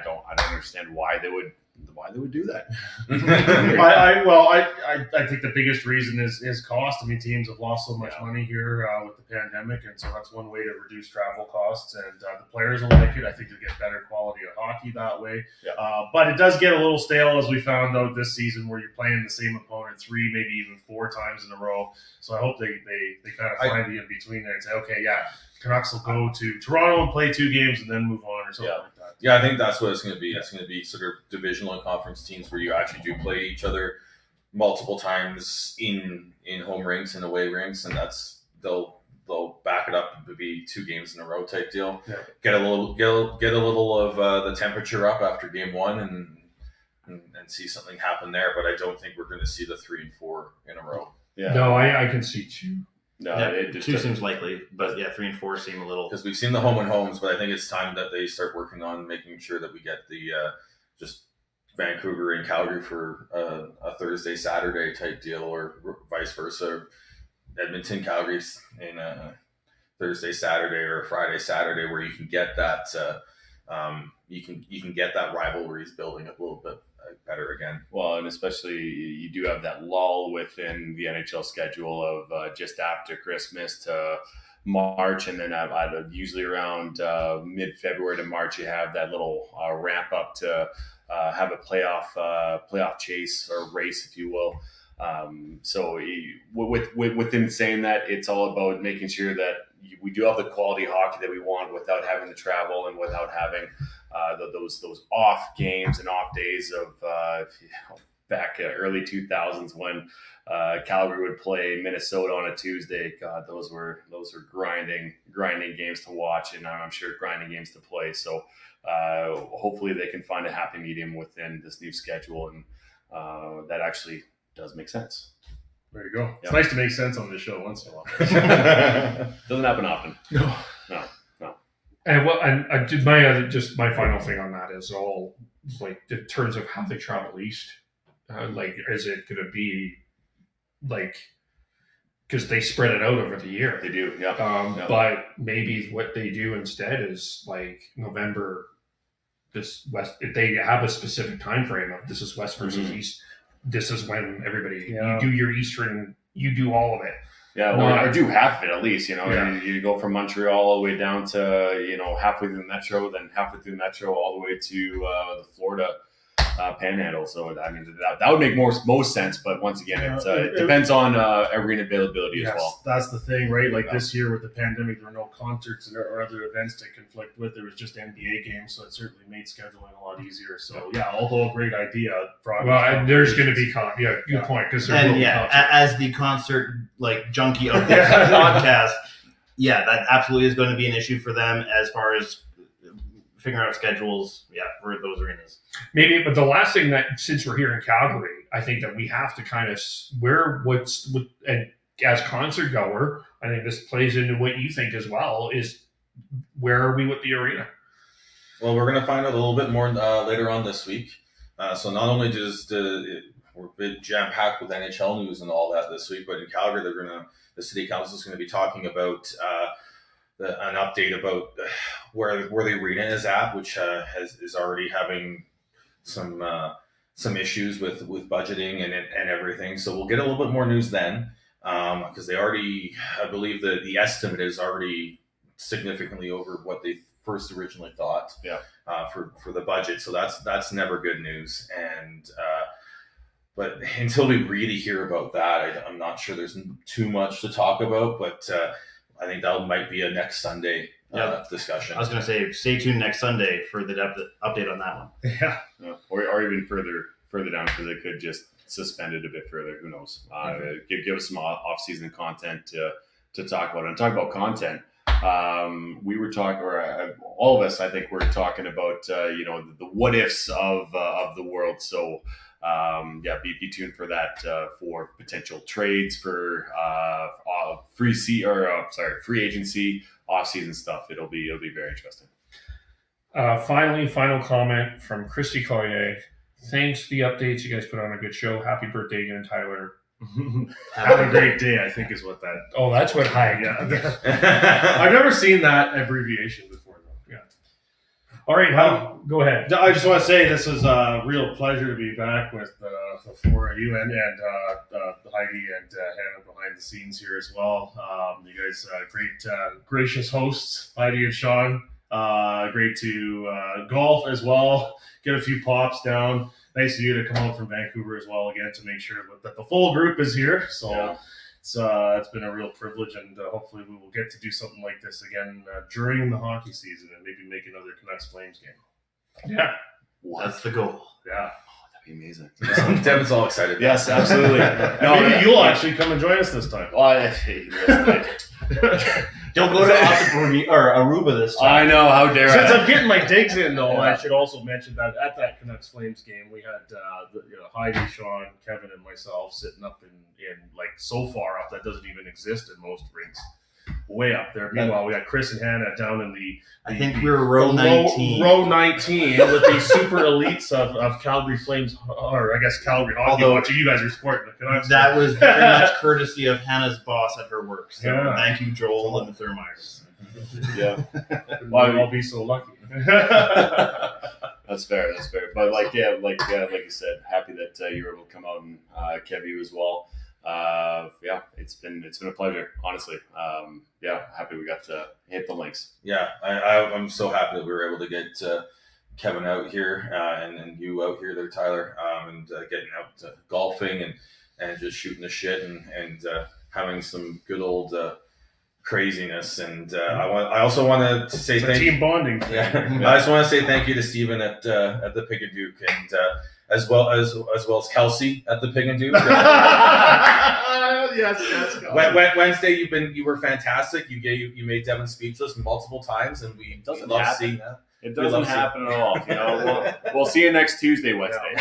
don't understand why they would do that. I think the biggest reason is cost. I mean, teams have lost so much money here with the pandemic, and so that's one way to reduce travel costs. And the players will like it. I think you'll get better quality of hockey that way. Yeah. But it does get a little stale, as we found out this season, where you're playing the same opponent 3, maybe even 4 times in a row. So I hope they kind of find the in between there and say, okay, Canucks will go to Toronto and play 2 games and then move on or something like that. Yeah, I think that's what it's going to be. It's going to be sort of divisional and conference teams where you actually do play each other multiple times in home rinks and away rinks, and they'll back it up to be 2 games in a row type deal. Yeah. Get a little of the temperature up after game 1 and see something happen there. But I don't think we're going to see the 3 and 4 in a row. Yeah. No, I can see 2. No, it just 2 seems likely, but 3 and 4 seem a little. Because we've seen the home and homes, but I think it's time that they start working on making sure that we get the just Vancouver and Calgary for a Thursday, Saturday type deal, or vice versa. Edmonton, Calgary in a Thursday, Saturday, or a Friday, Saturday, where you can get that you can get that rivalries building up a little bit better again. Well, and especially you do have that lull within the NHL schedule of just after Christmas to March, and then usually around mid-February to March, you have that little ramp up to have a playoff chase or race, if you will. So within saying that, it's all about making sure that we do have the quality hockey that we want without having to travel and without having those off games and off days of back early 2000s when Calgary would play Minnesota on a Tuesday. God, those were grinding games to watch, and I'm sure grinding games to play. So hopefully they can find a happy medium within this new schedule, and that actually does make sense. There you go. It's nice to make sense on this show once in a while. Doesn't happen often. No. And my final thing on that is all like in terms of how they travel east. Like, is it going to be like, because they spread it out over the year. They do, yeah. But maybe what they do instead is like November, this West, if they have a specific time frame of this is West versus East, this is when everybody, you do your Eastern, you do all of it. Yeah, well, or do half of it at least, you know. Yeah. You go from Montreal all the way down to, you know, halfway through the metro, then halfway through the metro all the way to the Florida panhandle. So, I mean, that would make most sense, but once again, it depends on arena availability as well. That's the thing, right? Like this year with the pandemic, there were no concerts or other events to conflict with. There was just NBA games, so it certainly made scheduling a lot easier. So, although a great idea. Well, there's going to be good point. Because as the concert junkie of this podcast, that absolutely is going to be an issue for them as far as figuring out schedules, for those arenas. Maybe, but the last thing that, since we're here in Calgary, I think that we have to kind of and as concert goer, I think this plays into what you think as well, is where are we with the arena? Well, we're going to find out a little bit more later on this week. So not only we're a bit jam-packed with NHL news and all that this week, but in Calgary, the city council is going to be talking about an update about where the arena is at, which is already having some issues with budgeting and everything. So we'll get a little bit more news then, because they already, I believe that the estimate is already significantly over what they first originally thought. For the budget. So that's never good news. And but until we really hear about that, I'm not sure there's too much to talk about. But I think that might be a next Sunday discussion. I was going to say, stay tuned next Sunday for the update on that one. Yeah. Or even further down, because they could just suspend it a bit further. Who knows? Give us some off-season content to talk about. And talk about content. We were talking, or all of us, I think, we're talking about the what ifs of the world. So be tuned for that for potential trades for free agency, off season stuff. It'll be very interesting. Finally, final comment from Christy Collier. Thanks for the updates. You guys put on a good show. Happy birthday again, Tyler. Have a great day, I think is what that. Oh, that's what high. I've never seen that abbreviation before, though. Yeah. All right, go ahead. I just want to say this is a real pleasure to be back with the four of you and Heidi and Hannah behind the scenes here as well. You guys great, gracious hosts, Heidi and Sean. Great to golf as well. Get a few pops down. Nice of you to come out from Vancouver as well again to make sure that the full group is here. So it's been a real privilege, and hopefully we will get to do something like this again during the hockey season and maybe make another Canucks Flames game. Yeah, that's the goal. Yeah. That'd be amazing. Devin's all excited. Yes, absolutely. Maybe you'll actually come and join us this time. Don't go to Aruba this time. I know, how dare Since I. I'm getting my digs in, though, I should also mention that at that Canucks Flames game, we had Heidi, Sean, Kevin, and myself sitting up in so far up that doesn't even exist in most rinks. Way up there. Meanwhile, we got Chris and Hannah down in I think we were row 19. Row 19 with the super elites of Calgary Flames, or I guess Calgary hockey. Although watching you guys are sporting the Canucks. That was very much courtesy of Hannah's boss at her work. So thank you, Joel and the Thermires. Yeah. Why would all be so lucky? That's fair. But like you said, happy that you were able to come out and Kev, you as well. It's been a pleasure, honestly. Happy we got to hit the links. Yeah, I'm so happy that we were able to get Kevin out here and you out here there, Tyler, and getting out golfing and just shooting the shit and having some good old craziness. And I also want to say thank you. Team bonding. Yeah. I just want to say thank you to Stephen at the Pig and Duke, and as well as Kelsey at the Pig and Duke. Yes. Wednesday, you were fantastic. You made Devin speechless multiple times, and we love seeing that. It doesn't happen at all. You know, we'll see you next Tuesday, Wednesday.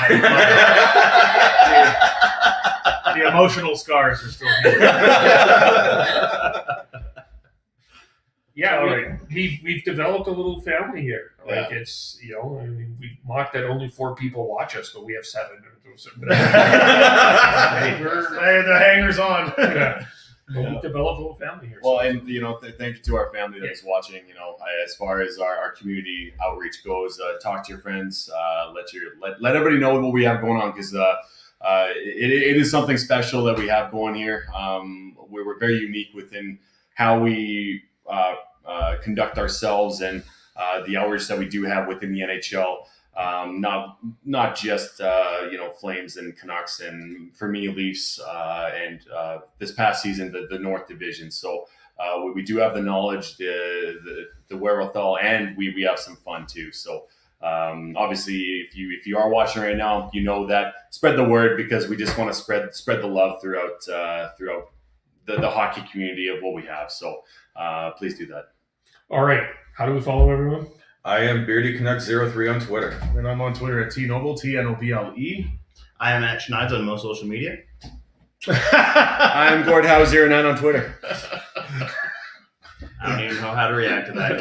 The emotional scars are still here. Yeah, we've developed a little family here. It's we mock that only 4 people watch us, but we have 7. So, Hey, they're the hangers on. yeah. But we developed a little family here. Well, so. and thank you to our family that is watching. As far as our community outreach goes, talk to your friends, let everybody know what we have going on, because it is something special that we have going here. We're very unique within how we conduct ourselves and the outreach that we do have within the NHL. Not just Flames and Canucks, and for me Leafs, and this past season the North Division. So we do have the knowledge, the wherewithal, and we have some fun too. So obviously, if you are watching right now, you know that spread the word, because we just want to spread the love throughout the hockey community of what we have. So please do that. All right, how do we follow everyone? I am BeardyCanuck03 on Twitter. And I'm on Twitter at TNoble, TNOBLE. I am at Schneids on most social media. I'm Gordhouse09 on Twitter. I don't even know how to react to that.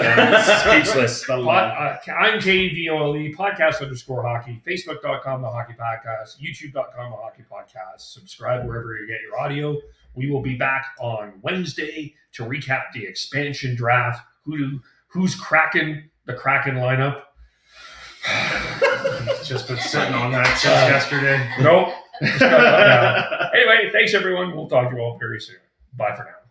Speechless. I'm KVOLE, podcast_hockey, Facebook.com, The Hockey Podcast, YouTube.com, The Hockey Podcast. Subscribe wherever you get your audio. We will be back on Wednesday to recap the expansion draft. Who's cracking the Kraken lineup? Just been sitting on that since yesterday. Nope. Anyway, thanks everyone. We'll talk to you all very soon. Bye for now.